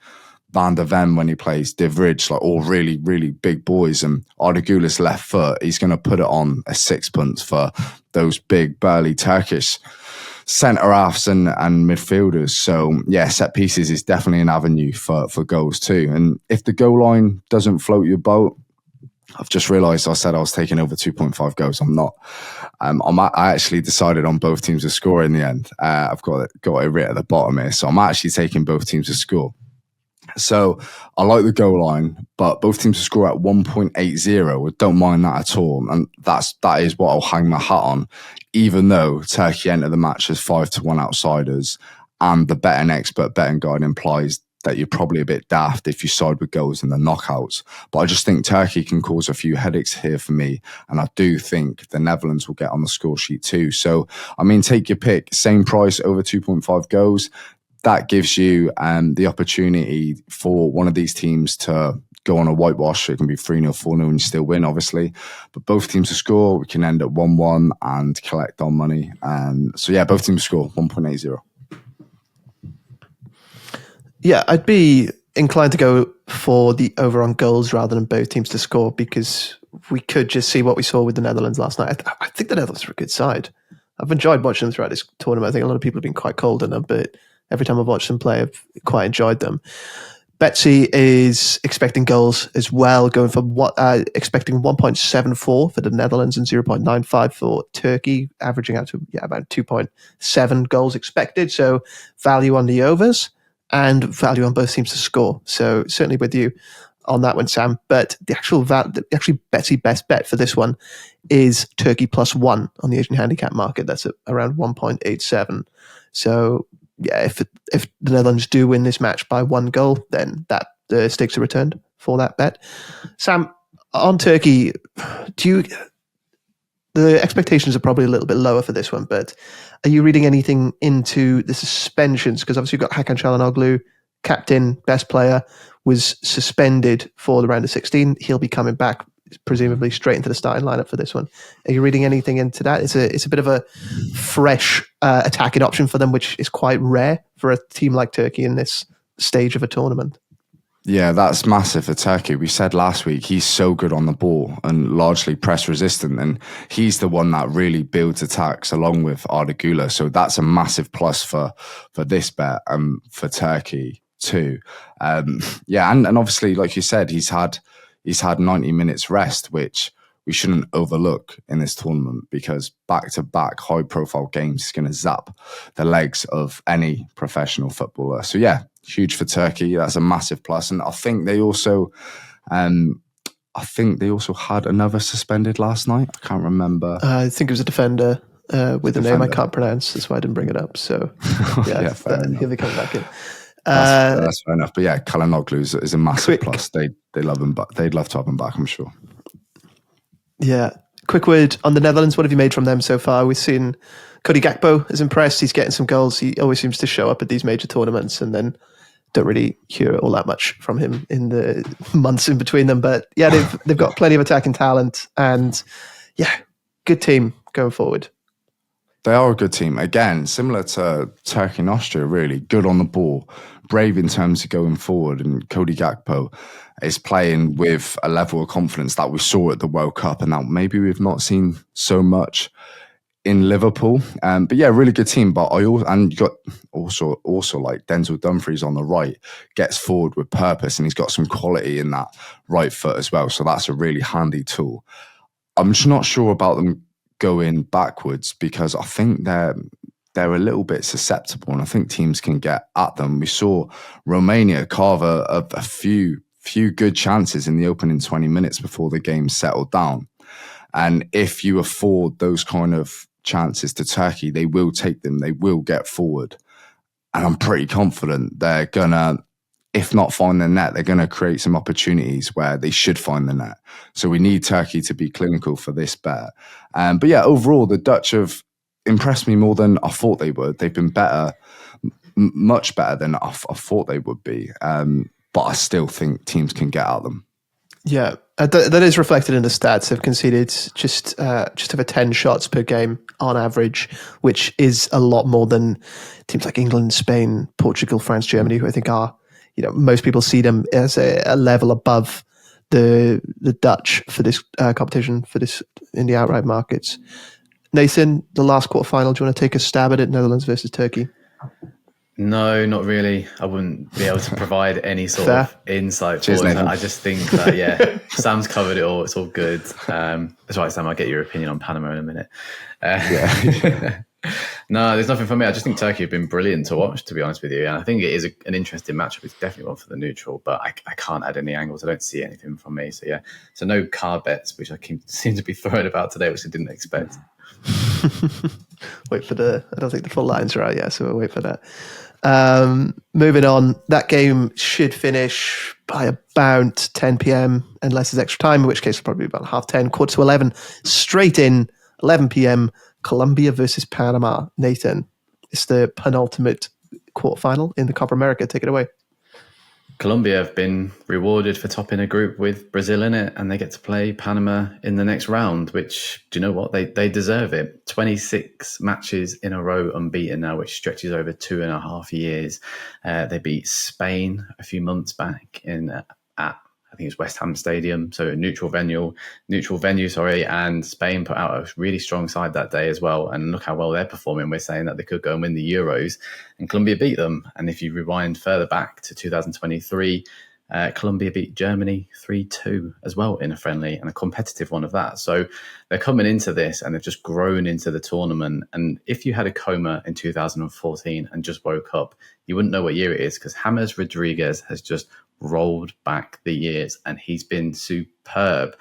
Van der Ven when he plays, De Vrij, like all really, really big boys. And Ardagula's left foot, he's going to put it on a sixpence for those big, burly Turkish centre-halves and midfielders. So, yeah, set pieces is definitely an avenue for goals too. And if the goal line doesn't float your boat, I've just realised I said I was taking over 2.5 goals. I'm not. I actually decided on both teams to score in the end. I've got it written at the bottom here. So I'm actually taking both teams to score. So I like the goal line, but both teams to score at 1.80. I don't mind that at all. And that is what I'll hang my hat on, even though Turkey entered the match as 5-1 outsiders. And the betting expert betting guide implies that you're probably a bit daft if you side with goals in the knockouts. But I just think Turkey can cause a few headaches here for me. And I do think the Netherlands will get on the score sheet too. So, I mean, take your pick. Same price, over 2.5 goals. That gives you the opportunity for one of these teams to go on a whitewash. It can be 3-0, 4-0 and you still win, obviously. But both teams to score, we can end at 1-1 and collect our money. So, yeah, both teams to score, 1.80. Yeah, I'd be inclined to go for the over on goals rather than both teams to score, because we could just see what we saw with the Netherlands last night. I think the Netherlands are a good side. I've enjoyed watching them throughout this tournament. I think a lot of people have been quite cold on them, but every time I've watched them play, I've quite enjoyed them. Betsy is expecting goals as well, going for expecting 1.74 for the Netherlands and 0.95 for Turkey, averaging out to about 2.7 goals expected. So value on the overs and value on both teams to score. So certainly with you on that one, Sam. But the actual Betsy best bet for this one is Turkey +1 on the Asian handicap market. That's at around 1.87. So yeah, if the Netherlands do win this match by 1 goal, then that the stakes are returned for that bet. Sam, on Turkey, the expectations are probably a little bit lower for this one, but are you reading anything into the suspensions? Because obviously you've got Hakan Çalhanoğlu, captain, best player, was suspended for the round of 16. He'll be coming back presumably straight into the starting lineup for this one. Are you reading anything into that? It's a bit of a fresh attacking option for them, which is quite rare for a team like Turkey in this stage of a tournament. Yeah, that's massive for Turkey. We said last week he's so good on the ball and largely press resistant, and he's the one that really builds attacks along with Ardagula. So that's a massive plus for this bet for Turkey too. And obviously, like you said, he's had 90 minutes rest, which we shouldn't overlook in this tournament, because back-to-back high-profile games is going to zap the legs of any professional footballer. So yeah, huge for Turkey. That's a massive plus. And I think they also had another suspended last night. I can't remember. I think it was a defender. with a name I can't pronounce. That's why I didn't bring it up. So yeah, he'll be coming back in. That's fair enough. But yeah, Kalanoglu is a massive plus. They love him, but they'd love to have him back, I'm sure. Yeah. Quick word on the Netherlands. What have you made from them so far? We've seen Cody Gakpo is impressed. He's getting some goals. He always seems to show up at these major tournaments and then don't really hear all that much from him in the months in between them. But yeah, they've got plenty of attacking talent and yeah, good team going forward. They are a good team. Again, similar to Turkey and Austria, really good on the ball, brave in terms of going forward. And Cody Gakpo is playing with a level of confidence that we saw at the World Cup and that maybe we've not seen so much in Liverpool. But yeah, really good team. But you got also like Denzel Dumfries on the right, gets forward with purpose and he's got some quality in that right foot as well. So that's a really handy tool. I'm just not sure about them going backwards because I think they're a little bit susceptible and I think teams can get at them. We saw Romania carve a few good chances in the opening 20 minutes before the game settled down. And if you afford those kind of chances to Turkey, they will take them, they will get forward. And I'm pretty confident they're gonna, if not find the net, they're going to create some opportunities where they should find the net. So we need Turkey to be clinical for this bet. But yeah, overall, the Dutch have impressed me more than I thought they would. They've been better, much better than I thought they would be. But I still think teams can get at them. Yeah, that is reflected in the stats. They've conceded just over 10 shots per game on average, which is a lot more than teams like England, Spain, Portugal, France, Germany, who I think are, most people see them as a level above the Dutch for this competition, for this in the outright markets. Nathan, the last quarterfinal, do you want to take a stab at it, Netherlands versus Turkey? No, not really. I wouldn't be able to provide any sort of insight for it. I just think that, yeah, Sam's covered it all. It's all good. That's right, Sam, I'll get your opinion on Panama in a minute. No, there's nothing for me. I just think Turkey have been brilliant to watch, to be honest with you. And I think it is an interesting matchup. It's definitely one for the neutral, but I can't add any angles. I don't see anything from me. So, yeah. So no card bets, which I seem to be throwing about today, which I didn't expect. Wait for I don't think the full lines are out yet, so we'll wait for that. Moving on, that game should finish by about 10 p.m. unless there's extra time, in which case probably about 10:30, 11:15, straight in, 11 p.m., Colombia versus Panama. Nathan, it's the penultimate quarterfinal in the Copa America. Take it away. Colombia have been rewarded for topping a group with Brazil in it, and they get to play Panama in the next round, which, do you know what? They deserve it. 26 matches in a row unbeaten now, which stretches over 2.5 years. They beat Spain a few months back at I think it's West Ham Stadium, so a neutral venue, and Spain put out a really strong side that day as well. And look how well they're performing. We're saying that they could go and win the Euros, and Colombia beat them. And if you rewind further back to 2023, Colombia beat Germany 3-2 as well in a friendly and a competitive one of that. So they're coming into this and they've just grown into the tournament. And if you had a coma in 2014 and just woke up, you wouldn't know what year it is, because James Rodriguez has just rolled back the years and he's been superb.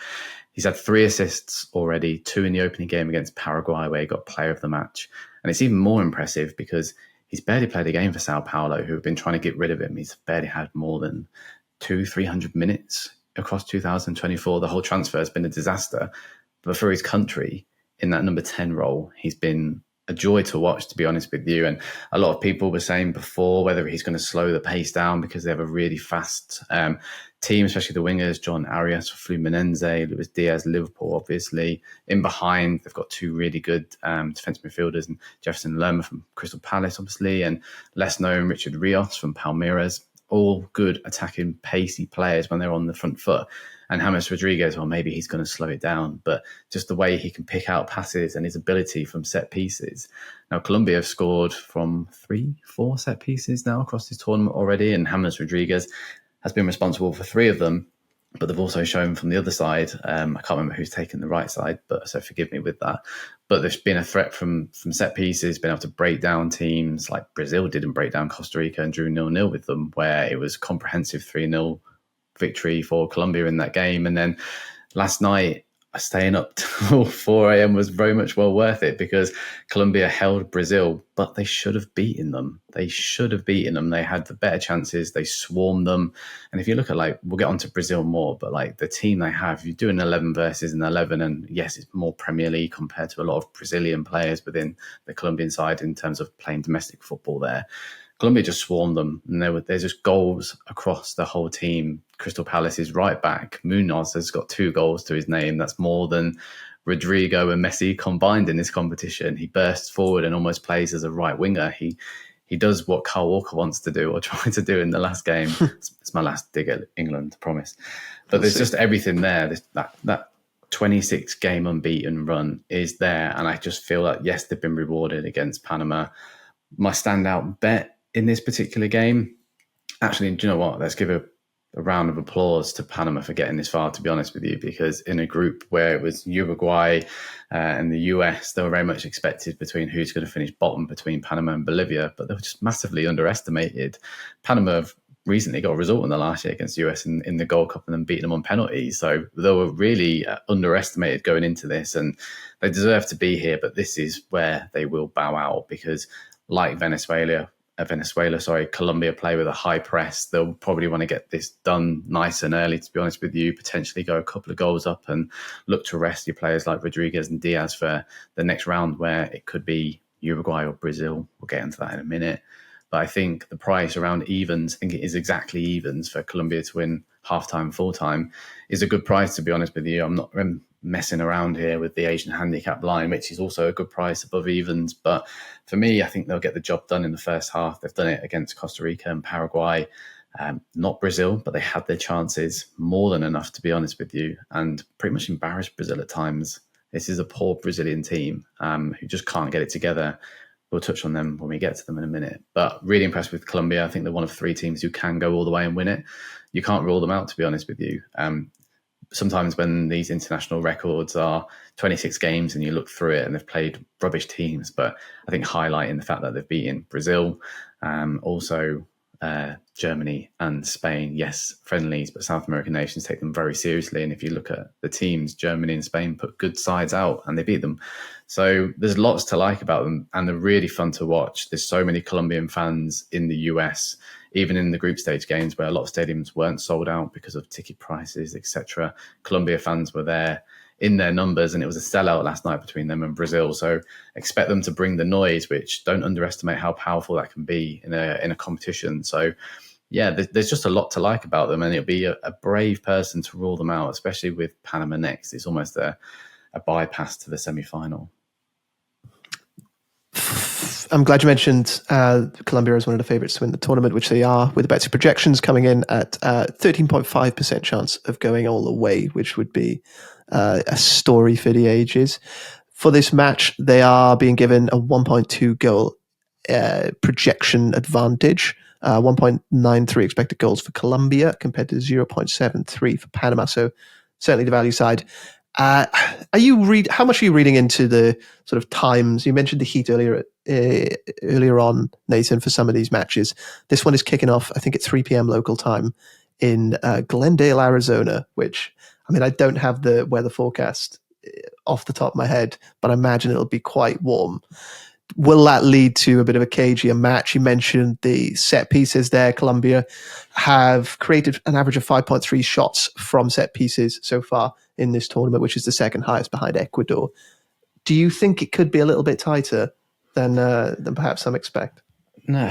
He's had 3 assists already, 2 in the opening game against Paraguay where he got player of the match. And it's even more impressive because he's barely played a game for Sao Paulo, who have been trying to get rid of him. He's barely had more than 200-300 minutes across 2024. The whole transfer has been a disaster. But for his country, in that number 10 role, he's been a joy to watch, to be honest with you. And a lot of people were saying before whether he's going to slow the pace down because they have a really fast team, especially the wingers, John Arias, Fluminense, Luis Diaz, Liverpool, obviously. In behind, they've got 2 really good defensive midfielders, and Jefferson Lerma from Crystal Palace, obviously, and less known Richard Rios from Palmeiras. All good attacking, pacey players when they're on the front foot. And James Rodriguez, well, maybe he's going to slow it down, but just the way he can pick out passes and his ability from set pieces. Now, Colombia have scored from 3-4 set pieces now across this tournament already, and James Rodriguez has been responsible for 3 of them. But they've also shown from the other side, I can't remember who's taken the right side, but so forgive me with that. But there's been a threat from set pieces, been able to break down teams like Brazil didn't break down Costa Rica and drew 0-0 with them, where it was comprehensive 3-0 victory for Colombia in that game. And then last night, staying up till 4 a.m. was very much well worth it, because Colombia held Brazil, but they should have beaten them. They had the better chances. They swarmed them. And if you look at, like, we'll get onto Brazil more, but like the team they have, you do an 11 versus an 11, and yes, it's more Premier League compared to a lot of Brazilian players within the Colombian side in terms of playing domestic football there. Colombia just swarmed them, and there's just goals across the whole team. Crystal Palace's right back, Munoz, has got 2 goals to his name. That's more than Rodrigo and Messi combined in this competition. He bursts forward and almost plays as a right winger. He does what Kyle Walker wants to do, or tried to do in the last game. It's my last dig at England, I promise. But there's just everything there. That 26 game unbeaten run is there, and I just feel like, yes, they've been rewarded against Panama. My standout bet in this particular game, actually, do you know what? Let's give a round of applause to Panama for getting this far, to be honest with you, because in a group where it was Uruguay and the US, they were very much expected between who's going to finish bottom between Panama and Bolivia, but they were just massively underestimated. Panama have recently got a result in the last year against the US in the Gold Cup and then beating them on penalties. So they were really underestimated going into this, and they deserve to be here, but this is where they will bow out, because like Colombia play with a high press. They'll probably want to get this done nice and early, to be honest with you, potentially go a couple of goals up and look to rest your players like Rodriguez and Diaz for the next round, where it could be Uruguay or Brazil. We'll get into that in a minute. But I think the price around evens, I think it is exactly evens for Colombia to win half-time, full-time, is a good price, to be honest with you. I'm not messing around here with the Asian handicap line, which is also a good price above evens. But for me, I think they'll get the job done in the first half. They've done it against Costa Rica and Paraguay. Not Brazil, but they had their chances more than enough, to be honest with you, and pretty much embarrassed Brazil at times. This is a poor Brazilian team who just can't get it together. We'll touch on them when we get to them in a minute. But really impressed with Colombia. I think they're one of 3 teams who can go all the way and win it. You can't rule them out, to be honest with you. Sometimes when these international records are 26 games and you look through it and they've played rubbish teams, but I think highlighting the fact that they've beaten Brazil, also Germany and Spain, yes, friendlies, but South American nations take them very seriously. And if you look at the teams, Germany and Spain put good sides out and they beat them. So there's lots to like about them, and they're really fun to watch. There's so many Colombian fans in the US, even in the group stage games where a lot of stadiums weren't sold out because of ticket prices, etc. Colombia fans were there in their numbers, and it was a sellout last night between them and Brazil. So expect them to bring the noise, which don't underestimate how powerful that can be in a competition. So yeah, there's just a lot to like about them, and it'll be a brave person to rule them out, especially with Panama next. It's almost a bypass to the semi-final. I'm glad you mentioned Colombia as one of the favourites to win the tournament, which they are, with the betting projections coming in at 13.5% chance of going all the way, which would be a story for the ages. For this match, they are being given a 1.2 goal projection advantage, 1.93 expected goals for Colombia compared to 0.73 for Panama. So certainly the value side. How much are you reading into the sort of times? You mentioned the heat earlier on, Nathan, for some of these matches. This one is kicking off, I think, at 3 p.m. local time in Glendale, Arizona, which, I mean, I don't have the weather forecast off the top of my head, but I imagine it'll be quite warm. Will that lead to a bit of a cagier match? You mentioned the set pieces there. Colombia have created an average of 5.3 shots from set pieces so far in this tournament, which is the second highest behind Ecuador. Do you think it could be a little bit tighter than perhaps some expect? No,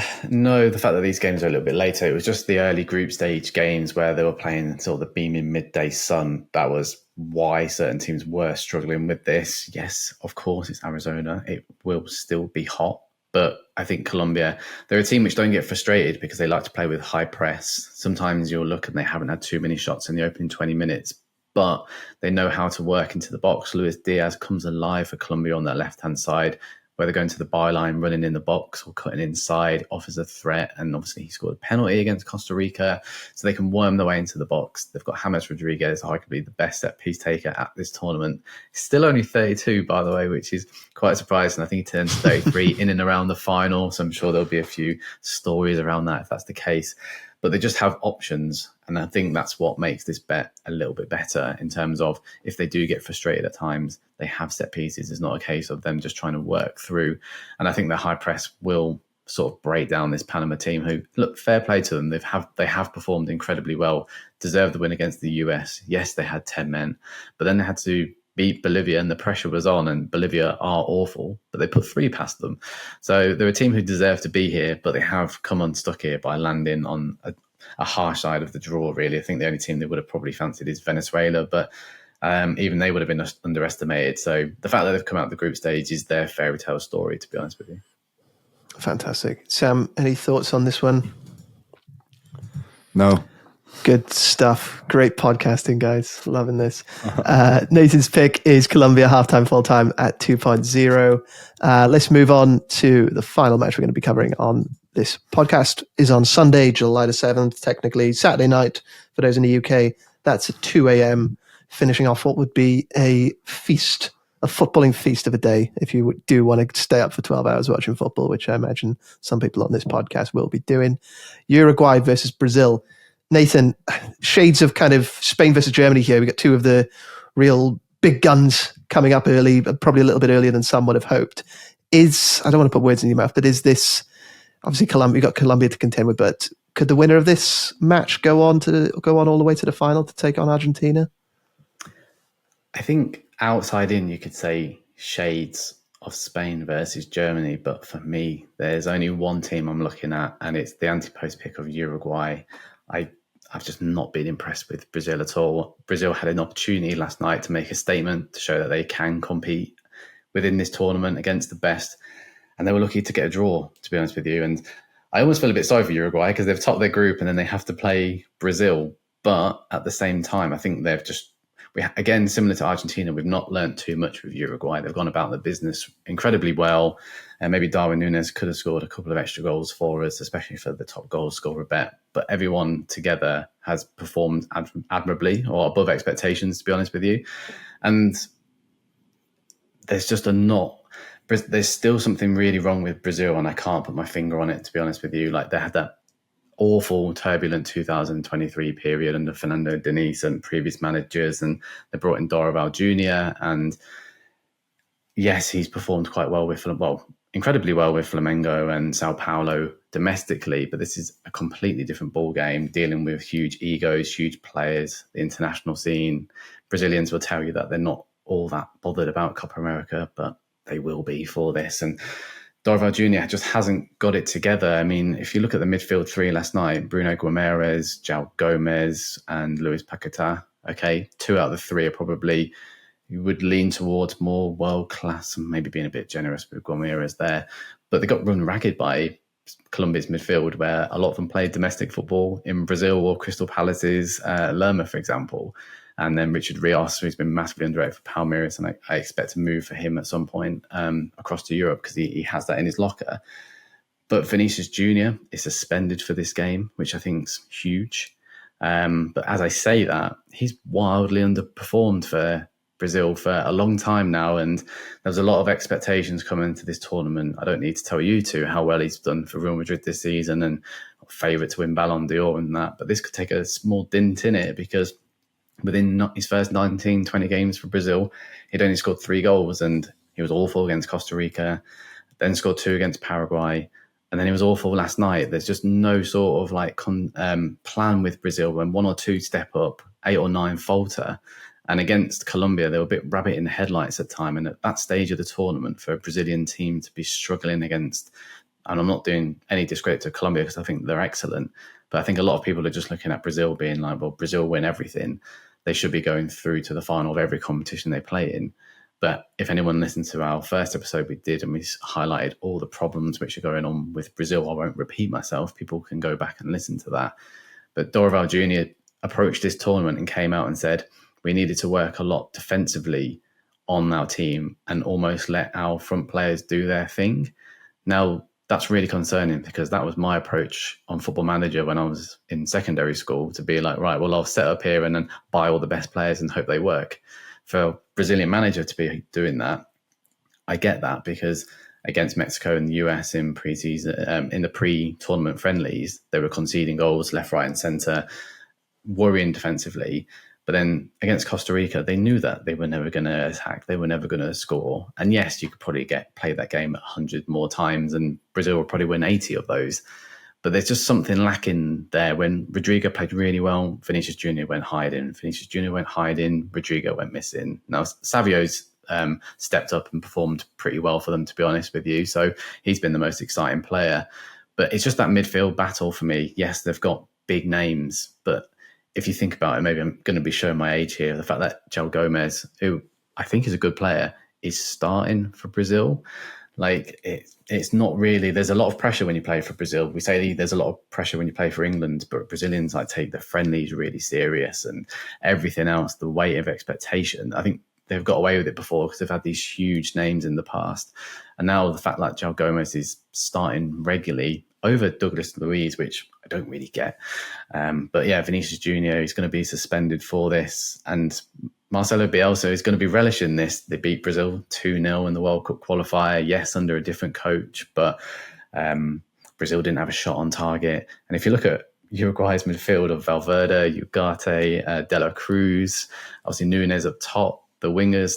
the fact that these games are a little bit later, it was just the early group stage games where they were playing sort of the beaming midday sun. That was why certain teams were struggling with this. Yes, of course, it's Arizona. It will still be hot. But I think Colombia, they're a team which don't get frustrated because they like to play with high press. Sometimes you'll look and they haven't had too many shots in the opening 20 minutes, but they know how to work into the box. Luis Diaz comes alive for Colombia on that left-hand side, whether going to the byline, running in the box or cutting inside, offers a threat. And obviously he scored a penalty against Costa Rica, so they can worm their way into the box. They've got James Rodriguez, arguably the best set piece taker at this tournament. He's still only 32, by the way, which is quite surprising. I think he turns 33 in and around the final, so I'm sure there'll be a few stories around that if that's the case. But they just have options. And I think that's what makes this bet a little bit better in terms of if they do get frustrated at times, they have set pieces. It's not a case of them just trying to work through. And I think the high press will sort of break down this Panama team who, look, fair play to them. They have performed incredibly well, deserved the win against the US. Yes, they had 10 men, but then they had to beat Bolivia and the pressure was on, and Bolivia are awful, but they put 3 past them. So they're a team who deserve to be here, but they have come unstuck here by landing on a harsh side of the draw, really. I think the only team they would have probably fancied is Venezuela, but even they would have been underestimated. So the fact that they've come out of the group stage is their fairy tale story, to be honest with you. Fantastic. Sam, any thoughts on this one? No. Good stuff. Great podcasting, guys. Loving this. Nathan's pick is Colombia halftime, full time at 2.0. Let's move on to the final match we're going to be covering on this podcast. Is on Sunday, July the 7th, technically Saturday night for those in the UK. That's at 2 a.m. finishing off what would be a feast, a footballing feast of a day if you do want to stay up for 12 hours watching football, which I imagine some people on this podcast will be doing. Uruguay versus Brazil. Nathan, shades of kind of Spain versus Germany here. We got 2 of the real big guns coming up early, but probably a little bit earlier than some would have hoped. I don't want to put words in your mouth, but is this, obviously Colombia, you got Colombia to contend with, but could the winner of this match go on all the way to the final to take on Argentina? I think outside in, you could say shades of Spain versus Germany, but for me, there's only one team I'm looking at, and it's the anti-post pick of Uruguay. I've just not been impressed with Brazil at all. Brazil had an opportunity last night to make a statement to show that they can compete within this tournament against the best, and they were lucky to get a draw, to be honest with you. And I almost feel a bit sorry for Uruguay because they've topped their group and then they have to play Brazil. But at the same time, I think again, similar to Argentina, we've not learnt too much with Uruguay. They've gone about the business incredibly well. And maybe Darwin Núñez could have scored a couple of extra goals for us, especially for the top goal scorer bet. But everyone together has performed admirably or above expectations, to be honest with you. And there's still something really wrong with Brazil, and I can't put my finger on it, to be honest with you. Like, they had that awful, turbulent 2023 period under Fernando Diniz and previous managers, and they brought in Dorival Jr. And yes, he's performed quite well incredibly well with Flamengo and Sao Paulo domestically, but this is a completely different ball game, dealing with huge egos, huge players, the international scene. Brazilians will tell you that they're not all that bothered about Copa America, but they will be for this. And Dorival Jr. just hasn't got it together. I mean, if you look at the midfield 3 last night, Bruno Guimaraes, João Gomez, and Luis Paquetá, okay, 2 out of the 3 are probably, you would lean towards more world-class, and maybe being a bit generous with Guimaraes there. But they got run ragged by Colombia's midfield, where a lot of them played domestic football in Brazil or Crystal Palace's Lerma, for example. And then Richard Rios, who's been massively underrated for Palmeiras, and I expect a move for him at some point across to Europe because he has that in his locker. But Vinicius Jr. is suspended for this game, which I think is huge. But as I say that, he's wildly underperformed for Brazil for a long time now, and there's a lot of expectations coming into this tournament. I don't need to tell you how well he's done for Real Madrid this season and favourite to win Ballon d'Or and that, but this could take a small dint in it because within his first 19, 20 games for Brazil, he'd only scored 3 goals, and he was awful against Costa Rica, then scored 2 against Paraguay, and then he was awful last night. There's just no sort of like plan with Brazil when 1 or 2 step up, 8 or 9 falter. And against Colombia, they were a bit rabbit in the headlights at time. And at that stage of the tournament, for a Brazilian team to be struggling against, and I'm not doing any discredit to Colombia because I think they're excellent, but I think a lot of people are just looking at Brazil being like, well, Brazil win everything. They should be going through to the final of every competition they play in. But if anyone listened to our first episode we did and we highlighted all the problems which are going on with Brazil, I won't repeat myself. People can go back and listen to that. But Dorival Jr. approached this tournament and came out and said, we needed to work a lot defensively on our team and almost let our front players do their thing. Now, that's really concerning because that was my approach on Football Manager when I was in secondary school, to be like, right, well, I'll set up here and then buy all the best players and hope they work. For a Brazilian manager to be doing that, I get that, because against Mexico and the US in preseason, in the pre-tournament friendlies, they were conceding goals left, right and centre. worrying defensively. But then against Costa Rica, they knew that they were never going to attack. They were never going to score. And yes, you could probably play that game 100 more times, and Brazil will probably win 80 of those. But there's just something lacking there. When Rodrigo played really well, Vinicius Jr. went hiding. Vinicius Jr. went hiding. Rodrigo went missing. Now, Savio's stepped up and performed pretty well for them, to be honest with you. So he's been the most exciting player. But it's just that midfield battle for me. Yes, they've got big names, but if you think about it, maybe I'm going to be showing my age here. The fact that João Gomes, who I think is a good player, is starting for Brazil. Like it's not really. There's a lot of pressure when you play for Brazil. We say there's a lot of pressure when you play for England, but Brazilians take the friendlies really serious and everything else. The weight of expectation. I think they've got away with it before because they've had these huge names in the past, and now the fact that João Gomes is starting regularly over Douglas Luiz, which I don't really get. But yeah, Vinicius Jr. is going to be suspended for this. And Marcelo Bielsa is going to be relishing this. They beat Brazil 2-0 in the World Cup qualifier. Yes, under a different coach, but Brazil didn't have a shot on target. And if you look at Uruguay's midfield of Valverde, Ugarte, De La Cruz, obviously Núñez up top, the wingers,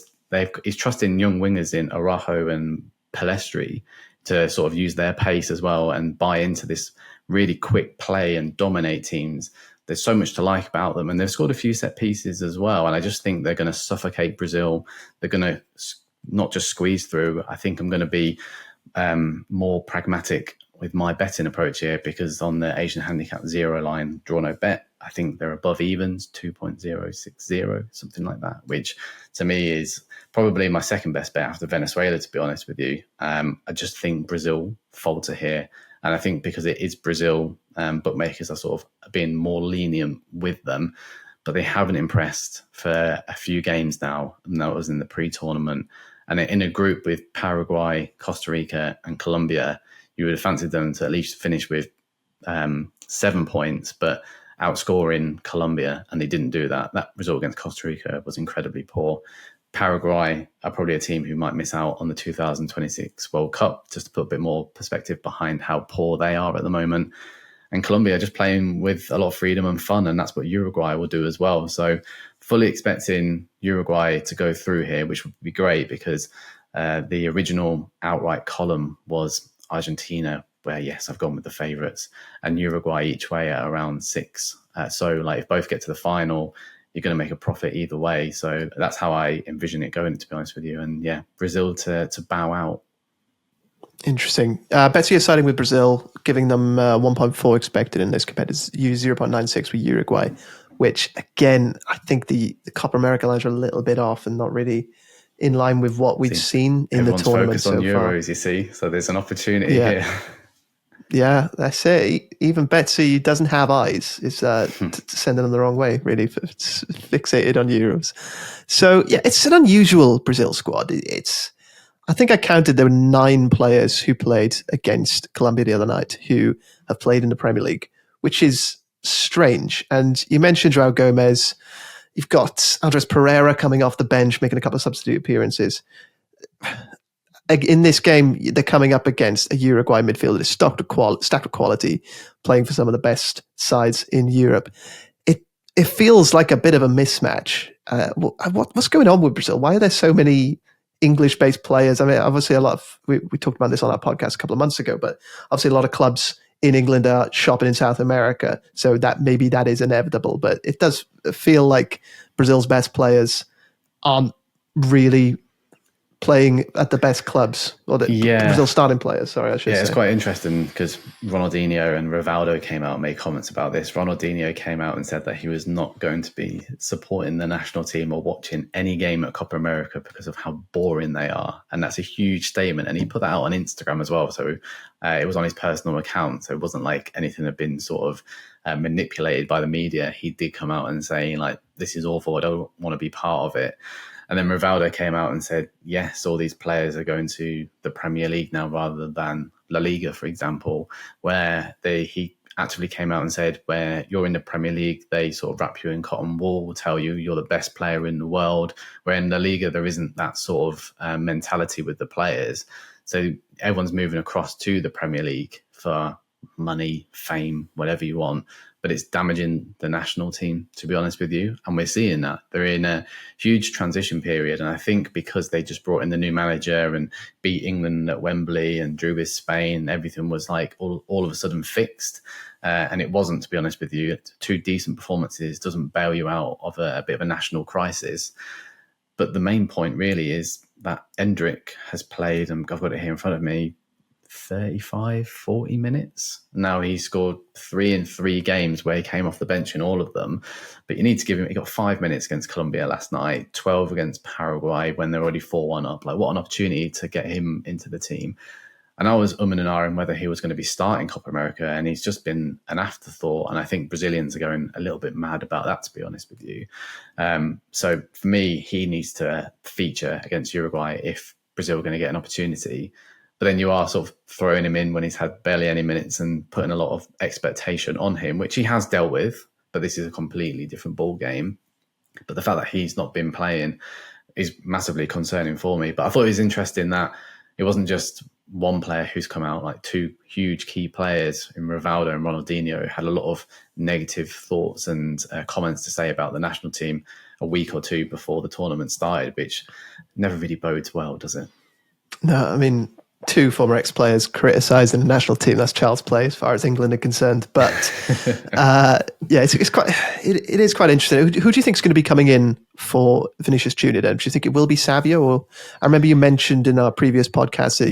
he's trusting young wingers in Araujo and Pelestri to sort of use their pace as well and buy into this really quick play and dominate teams. There's so much to like about them, and they've scored a few set pieces as well. And I just think they're going to suffocate Brazil. They're going to not just squeeze through. I think I'm going to be more pragmatic with my betting approach here, because on the Asian handicap 0 line, draw no bet, I think they're above evens, 2.060, something like that, which to me is probably my second best bet after Venezuela, to be honest with you. I just think Brazil falter here. And I think because it is Brazil, bookmakers are sort of being more lenient with them, but they haven't impressed for a few games now. And that was in the pre-tournament. And in a group with Paraguay, Costa Rica and Colombia, you would have fancied them to at least finish with 7 points, but outscoring Colombia, and they didn't do that. That result against Costa Rica was incredibly poor. Paraguay are probably a team who might miss out on the 2026 World Cup, just to put a bit more perspective behind how poor they are at the moment. And Colombia are just playing with a lot of freedom and fun, and that's what Uruguay will do as well. So fully expecting Uruguay to go through here, which would be great, because the original outright column was Argentina, where yes, I've gone with the favourites, and Uruguay each way at around 6. So if both get to the final, you're going to make a profit either way. So that's how I envision it going, to be honest with you. And yeah, Brazil to bow out. Interesting. Betsy is siding with Brazil, giving them 1.4 expected in this compared to 0.96 with Uruguay, which again, I think the Copa America lines are a little bit off and not really in line with what we've seen in the tournament so far. Everyone's focused on Euros, you see, so there's an opportunity here. Yeah, that's it. Even Betsy doesn't have eyes. It's sending them the wrong way, really. It's fixated on Euros. So, yeah, it's an unusual Brazil squad. I think I counted there were 9 players who played against Colombia the other night who have played in the Premier League, which is strange. And you mentioned João Gomes. You've got Andres Pereira coming off the bench, making a couple of substitute appearances. In this game, they're coming up against a Uruguay midfield that is stacked with quality, playing for some of the best sides in Europe. It feels like a bit of a mismatch. What's going on with Brazil? Why are there so many English-based players? I mean, obviously we talked about this on our podcast a couple of months ago, but obviously a lot of clubs in England are shopping in South America, so that maybe that is inevitable. But it does feel like Brazil's best players aren't really playing at the best clubs, or Brazil starting players. Sorry, I should say. It's quite interesting because Ronaldinho and Rivaldo came out and made comments about this. Ronaldinho came out and said that he was not going to be supporting the national team or watching any game at Copa America because of how boring they are. And that's a huge statement. And he put that out on Instagram as well. So it was on his personal account. So it wasn't like anything had been sort of manipulated by the media. He did come out and say, this is awful. I don't want to be part of it. And then Rivaldo came out and said, yes, all these players are going to the Premier League now rather than La Liga, for example, where he actively came out and said, where you're in the Premier League, they sort of wrap you in cotton wool, tell you you're the best player in the world, where in La Liga, there isn't that sort of mentality with the players. So everyone's moving across to the Premier League for money, fame, whatever you want, but it's damaging the national team, to be honest with you. And we're seeing that. They're in a huge transition period. And I think because they just brought in the new manager and beat England at Wembley and drew with Spain, everything was like all of a sudden fixed. And it wasn't, to be honest with you. 2 decent performances doesn't bail you out of a bit of a national crisis. But the main point really is that Endrick has played, and I've got it here in front of me, 35, 40 minutes. Now he scored 3 in 3 games where he came off the bench in all of them. But you need to give him, he got 5 minutes against Colombia last night, 12 against Paraguay when they're already 4-1 up. Like, what an opportunity to get him into the team. And I was and ahhing whether he was going to be starting Copa America, and he's just been an afterthought. And I think Brazilians are going a little bit mad about that, to be honest with you. So for me, he needs to feature against Uruguay if Brazil are going to get an opportunity. But then you are sort of throwing him in when he's had barely any minutes and putting a lot of expectation on him, which he has dealt with. But this is a completely different ball game. But the fact that he's not been playing is massively concerning for me. But I thought it was interesting that it wasn't just one player who's come out, like 2 huge key players in Rivaldo and Ronaldinho had a lot of negative thoughts and comments to say about the national team a week or 2 before the tournament started, which never really bodes well, does it? No, I mean, 2 former ex-players criticising the national team, that's child's play as far as England are concerned. But it is quite interesting. Who do you think is going to be coming in for Vinicius Junior then? Do you think it will be Savio? Or I remember you mentioned in our previous podcast that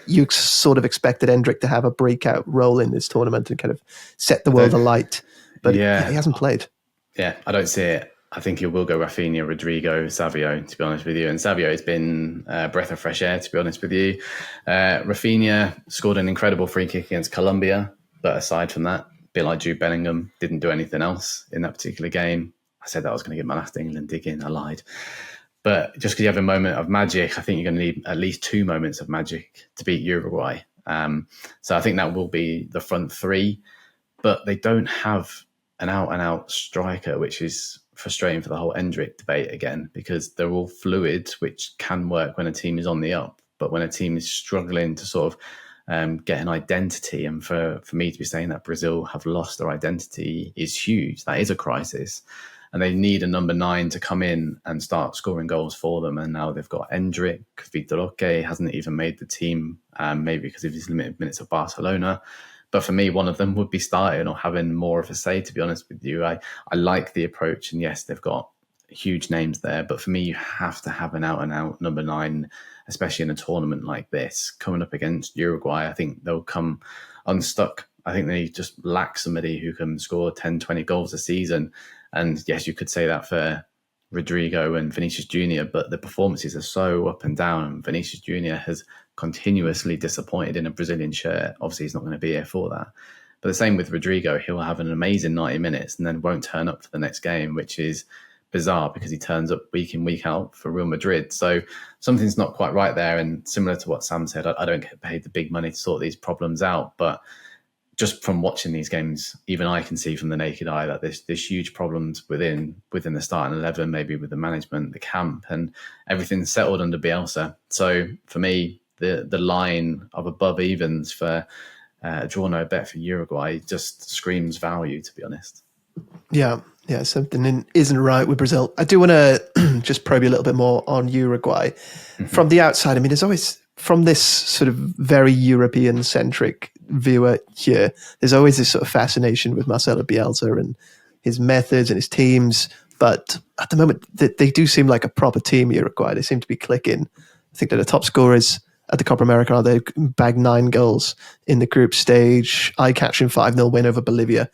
you sort of expected Endrick to have a breakout role in this tournament and kind of set the world alight. But he hasn't played. Yeah, I don't see it. I think he will go Rafinha, Rodrigo, Savio, to be honest with you. And Savio has been a breath of fresh air, to be honest with you. Rafinha scored an incredible free kick against Colombia. But aside from that, a bit like Jude Bellingham, didn't do anything else in that particular game. I said that I was going to get my last England dig in. I lied. But just because you have a moment of magic, I think you're going to need at least 2 moments of magic to beat Uruguay. So I think that will be the front 3. But they don't have an out-and-out striker, which is frustrating for the whole Endrick debate again, because they're all fluid, which can work when a team is on the up. But when a team is struggling to sort of get an identity, and for me to be saying that Brazil have lost their identity is huge. That is a crisis. And they need a number 9 to come in and start scoring goals for them. And now they've got Endrick. Vitor Roque hasn't even made the team, maybe because of his limited minutes of Barcelona. But for me, one of them would be starting or having more of a say, to be honest with you. I like the approach. And yes, they've got huge names there. But for me, you have to have an out-and-out number 9, especially in a tournament like this. Coming up against Uruguay, I think they'll come unstuck. I think they just lack somebody who can score 10, 20 goals a season. And yes, you could say that for Rodrigo and Vinicius Junior, but the performances are so up and down. And Vinicius Junior has continuously disappointed in a Brazilian shirt. Obviously, he's not going to be here for that. But the same with Rodrigo. He'll have an amazing 90 minutes and then won't turn up for the next game, which is bizarre because he turns up week in, week out for Real Madrid. So something's not quite right there. And similar to what Sam said, I don't get paid the big money to sort these problems out. But just from watching these games, even I can see from the naked eye that there's huge problems within the starting 11, maybe with the management, the camp, and everything's settled under Bielsa. So for me, the line of above evens for draw no bet for Uruguay just screams value, to be honest. Yeah, something isn't right with Brazil. I do want to just probe you a little bit more on Uruguay. Mm-hmm. From the outside, I mean, there's always, from this sort of very European-centric viewer here, there's always this sort of fascination with Marcelo Bielsa and his methods and his teams. But at the moment, they do seem like a proper team, Uruguay. They seem to be clicking. I think they're the top scorers at the Copa America. They bagged 9 goals in the group stage, eye-catching 5-0 win over Bolivia.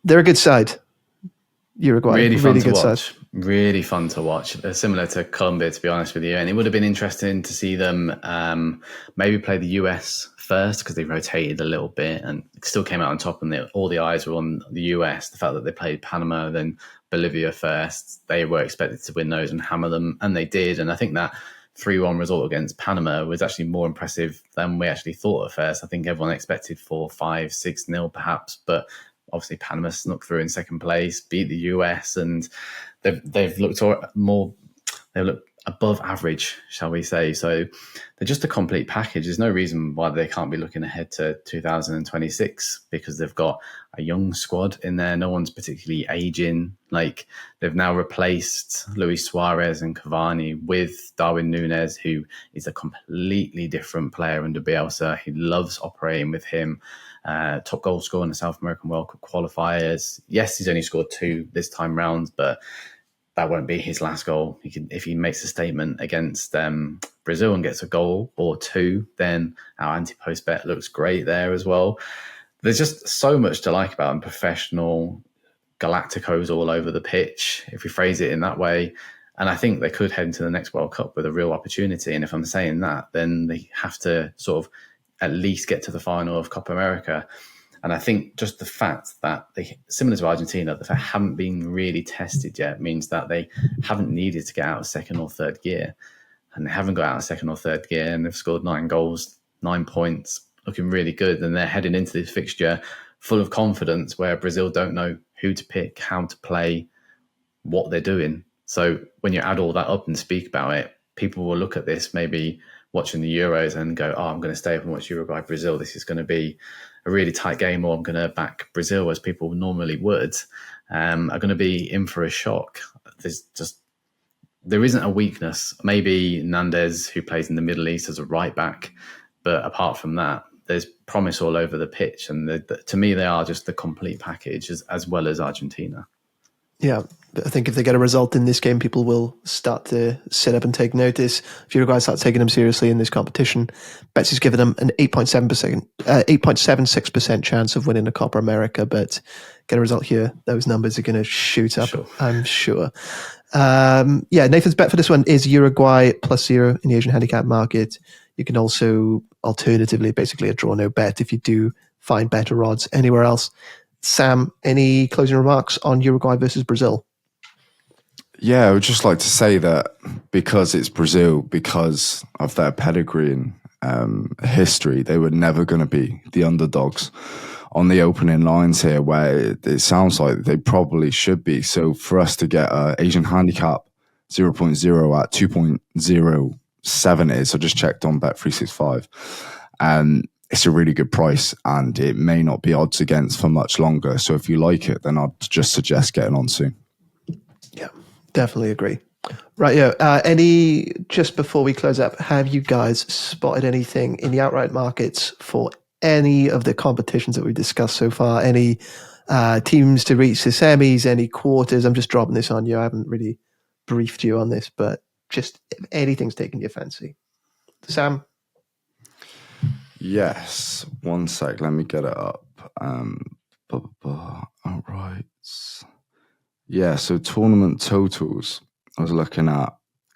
They're a good side, Uruguay. Really fun to good watch. Side. Really fun to watch. They're similar to Colombia, to be honest with you. And it would have been interesting to see them maybe play the US first, because they rotated a little bit and still came out on top, and all the eyes were on the US. The fact that they played Panama, then Bolivia first, they were expected to win those and hammer them, and they did. And I think that 3-1 result against Panama was actually more impressive than we actually thought at first. I think everyone expected 4-5, 6-0 perhaps, but obviously Panama snuck through in second place, beat the US, and they've looked more. They look above average, shall we say. So they're just a complete package. There's no reason why they can't be looking ahead to 2026 because they've got a young squad in there. No one's particularly aging. Like, they've now replaced Luis Suarez and Cavani with Darwin Núñez, who is a completely different player under Bielsa. He loves operating with him. Top goal scorer in the South American World Cup qualifiers. Yes, he's only scored 2 this time round, but that won't be his last goal. If he makes a statement against Brazil and gets a goal or 2, then our anti-post bet looks great there as well. There's just so much to like about him. Professional, Galacticos all over the pitch, if we phrase it in that way. And I think they could head into the next World Cup with a real opportunity. And if I'm saying that, then they have to sort of at least get to the final of Copa America. And I think just the fact that they, similar to Argentina, that they haven't been really tested yet means that they haven't needed to get out of second or third gear. And they haven't got out of second or third gear, and they've scored 9 goals, 9 points, looking really good. And they're heading into this fixture full of confidence where Brazil don't know who to pick, how to play, what they're doing. So when you add all that up and speak about it, people will look at this maybe watching the Euros and go, oh, I'm going to stay up and watch Uruguay, Brazil. This is going to be a really tight game, or I'm going to back Brazil as people normally would, are going to be in for a shock. There isn't a weakness. Maybe Nandez, who plays in the Middle East, as a right back. But apart from that, there's promise all over the pitch. And to me, they are just the complete package as well as Argentina. Yeah, I think if they get a result in this game, people will start to sit up and take notice. If Uruguay start taking them seriously in this competition, Bets is giving them an 8.76% chance of winning the Copa America. But get a result here, those numbers are going to shoot up, sure. I'm sure. Nathan's bet for this one is Uruguay +0 in the Asian handicap market. You can also alternatively, basically a draw no bet if you do find better odds anywhere else. Sam, any closing remarks on Uruguay versus Brazil? Yeah, I would just like to say that because it's Brazil, because of their pedigree and history, they were never going to be the underdogs on the opening lines here, where it sounds like they probably should be. So for us to get an Asian handicap 0.0 at 2.07 is, I just checked on Bet365, and it's a really good price, and it may not be odds against for much longer. So if you like it, then I'd just suggest getting on soon. Yeah, definitely agree. Right, just before we close up, have you guys spotted anything in the outright markets for any of the competitions that we've discussed so far? Any teams to reach the semis, any quarters? I'm just dropping this on you. I haven't really briefed you on this, but just if anything's taken your fancy. Sam? Yes, one sec. Let me get it up. All right. Yeah, so tournament totals. I was looking at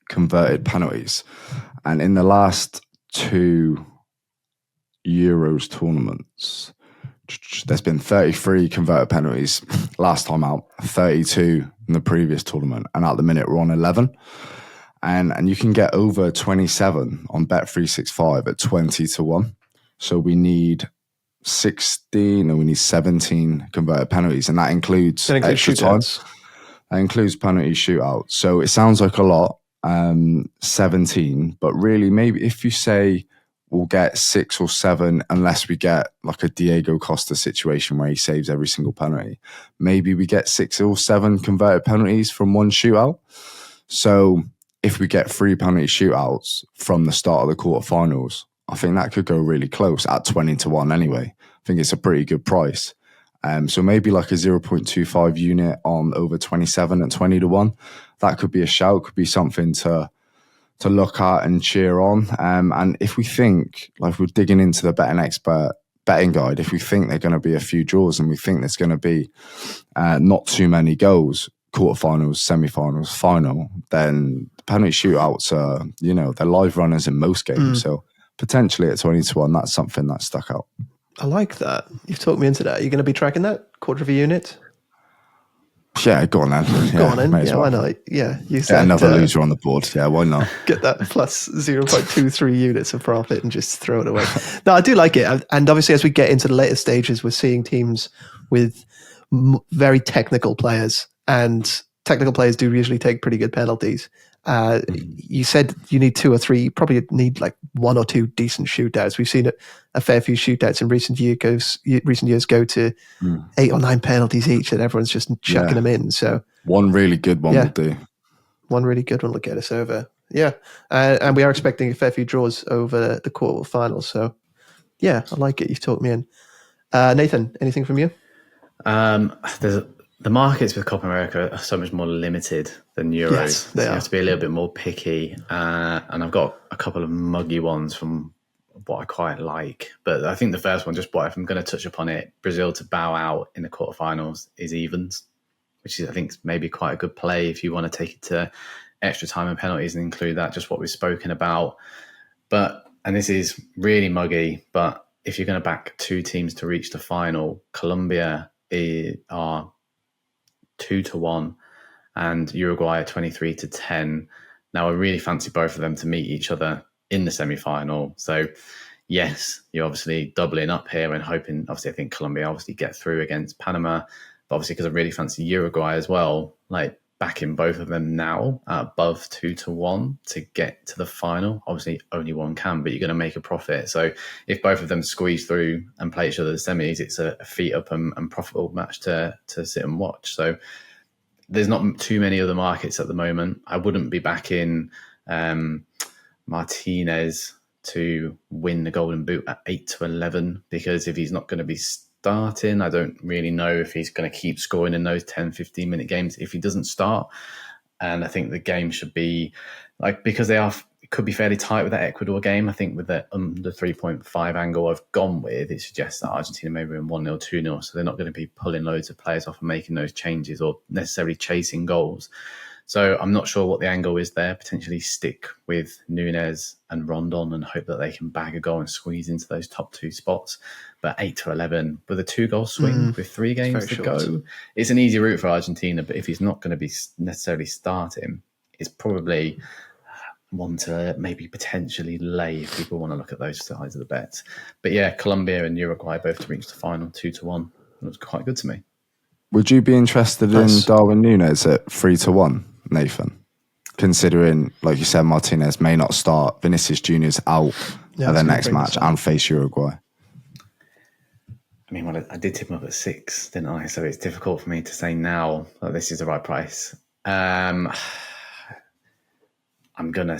converted penalties, and in the last 2 Euros tournaments, there's been 33 converted penalties last time out, 32 in the previous tournament, and at the minute we're on 11. And you can get over 27 on Bet365 at 20-1. So we need 16 and we need 17 converted penalties, and that includes extra time. That includes penalty shootouts. So it sounds like a lot, 17, but really maybe if you say we'll get 6 or 7, unless we get like a Diego Costa situation where he saves every single penalty, maybe we get 6 or 7 converted penalties from one shootout. So if we get 3 penalty shootouts from the start of the quarterfinals, I think that could go really close at 20-1 anyway. I think it's a pretty good price. So maybe like a 0.25 unit on over 27 at 20-1. That could be a shout, could be something to look at and cheer on. And if we think, like we're digging into the betting expert betting guide, if we think there are going to be a few draws and we think there's going to be not too many goals, quarterfinals, semi-finals, final, then penalty shootouts are, they're live runners in most games. So potentially at 20-1, that's something that stuck out. I like that. You've talked me into that. Are you going to be tracking that? Quarter of a unit? Yeah, go on then. Go on then. Yeah, why not? Yeah, you said another loser on the board. Yeah, why not? Get that plus 0.23 units of profit and just throw it away. No, I do like it. And obviously, as we get into the later stages, we're seeing teams with very technical players, and technical players do usually take pretty good penalties. You said you need 2 or 3. You probably need like 1 or 2 decent shootouts. We've seen a fair few shootouts in recent years go to 8 or 9 penalties each, and everyone's just chucking them in. So one really good one will do. One really good one will get us over. Yeah, and we are expecting a fair few draws over the quarterfinals. So yeah, I like it. You've talked me in. Nathan, anything from you? The markets with Copa America are so much more limited than Euros. Yes, they so you are. have to be a little bit more picky. And I've got a couple of muggy ones from what I quite like. But I think the first one, just if I'm going to touch upon it, Brazil to bow out in the quarterfinals is evens, which is, I think, maybe quite a good play if you want to take it to extra time and penalties and include that, just what we've spoken about. And this is really muggy, but if you're going to back 2 teams to reach the final, Colombia are 2-1 and Uruguay at 23-10. Now I really fancy both of them to meet each other in the semi-final. So yes, you're obviously doubling up here and hoping, obviously I think Colombia obviously get through against Panama, but obviously because I really fancy Uruguay as well, like backing both of them now at above 2-1 to get to the final. Obviously only one can, but you're going to make a profit. So if both of them squeeze through and play each other the semis, it's a feet up and profitable match to sit and watch. So there's not too many other markets at the moment. I wouldn't be backing Martinez to win the Golden Boot at 8-11 because if he's not going to be starting, I don't really know if he's going to keep scoring in those 10-15 minute games if he doesn't start. And I think the game should be because it could be fairly tight with that Ecuador game. I think with the 3.5 angle I've gone with, it suggests that Argentina may win 1-0, 2-0, so they're not going to be pulling loads of players off and making those changes or necessarily chasing goals. So I'm not sure what the angle is there. Potentially stick with Núñez and Rondon and hope that they can bag a goal and squeeze into those top 2 spots. But 8-11 with a 2-goal swing with 3 games to go, it's an easy route for Argentina. But if he's not going to be necessarily starting, it's probably one to maybe potentially lay if people want to look at those sides of the bets. But yeah, Colombia and Uruguay both to reach the final 2-1. It was quite good to me. Would you be interested in Darwin Núñez at 3-1? Nathan, considering, like you said, Martinez may not start, Vinicius Junior's out at their next match and face Uruguay. I mean, I did tip him up at 6, didn't I? So it's difficult for me to say now that this is the right price. I'm gonna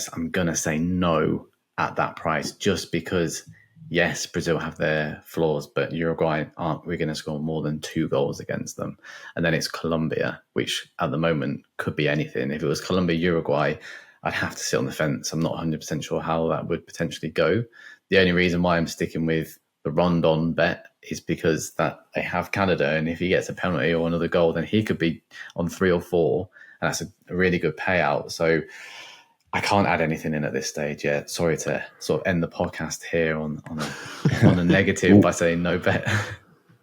say no at that price, just because yes, Brazil have their flaws, but Uruguay we're going to score more than 2 goals against them. And then it's Colombia, which at the moment could be anything. If it was Colombia, Uruguay, I'd have to sit on the fence. I'm not 100% sure how that would potentially go. The only reason why I'm sticking with the Rondon bet is because that they have Canada, and if he gets a penalty or another goal, then he could be on 3 or 4, and that's a really good payout. So I can't add anything in at this stage yet. Sorry to sort of end the podcast here on a negative by saying no bet.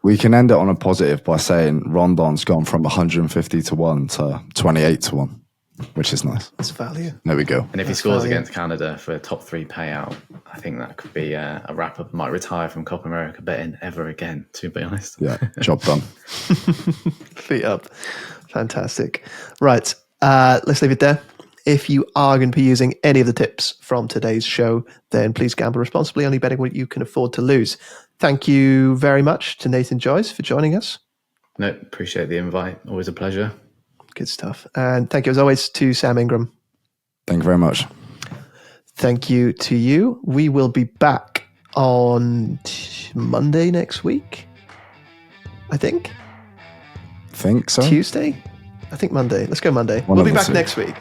We can end it on a positive by saying Rondon's gone from 150-1 to 28-1, which is nice. That's value. There we go. And if he scores against Canada for a top 3 payout, I think that could be a wrap-up. Might retire from Copa America betting ever again, to be honest. Yeah, job done. Feet up. Fantastic. Right, let's leave it there. If you are going to be using any of the tips from today's show, then please gamble responsibly, only betting what you can afford to lose. Thank you very much to Nathan Joyce for joining us. No, appreciate the invite. Always a pleasure. Good stuff. And thank you, as always, to Sam Ingram. Thank you very much. Thank you to you. We will be back on Monday next week, I think. Think so? Tuesday? I think Monday. Let's go Monday. We'll be back next week.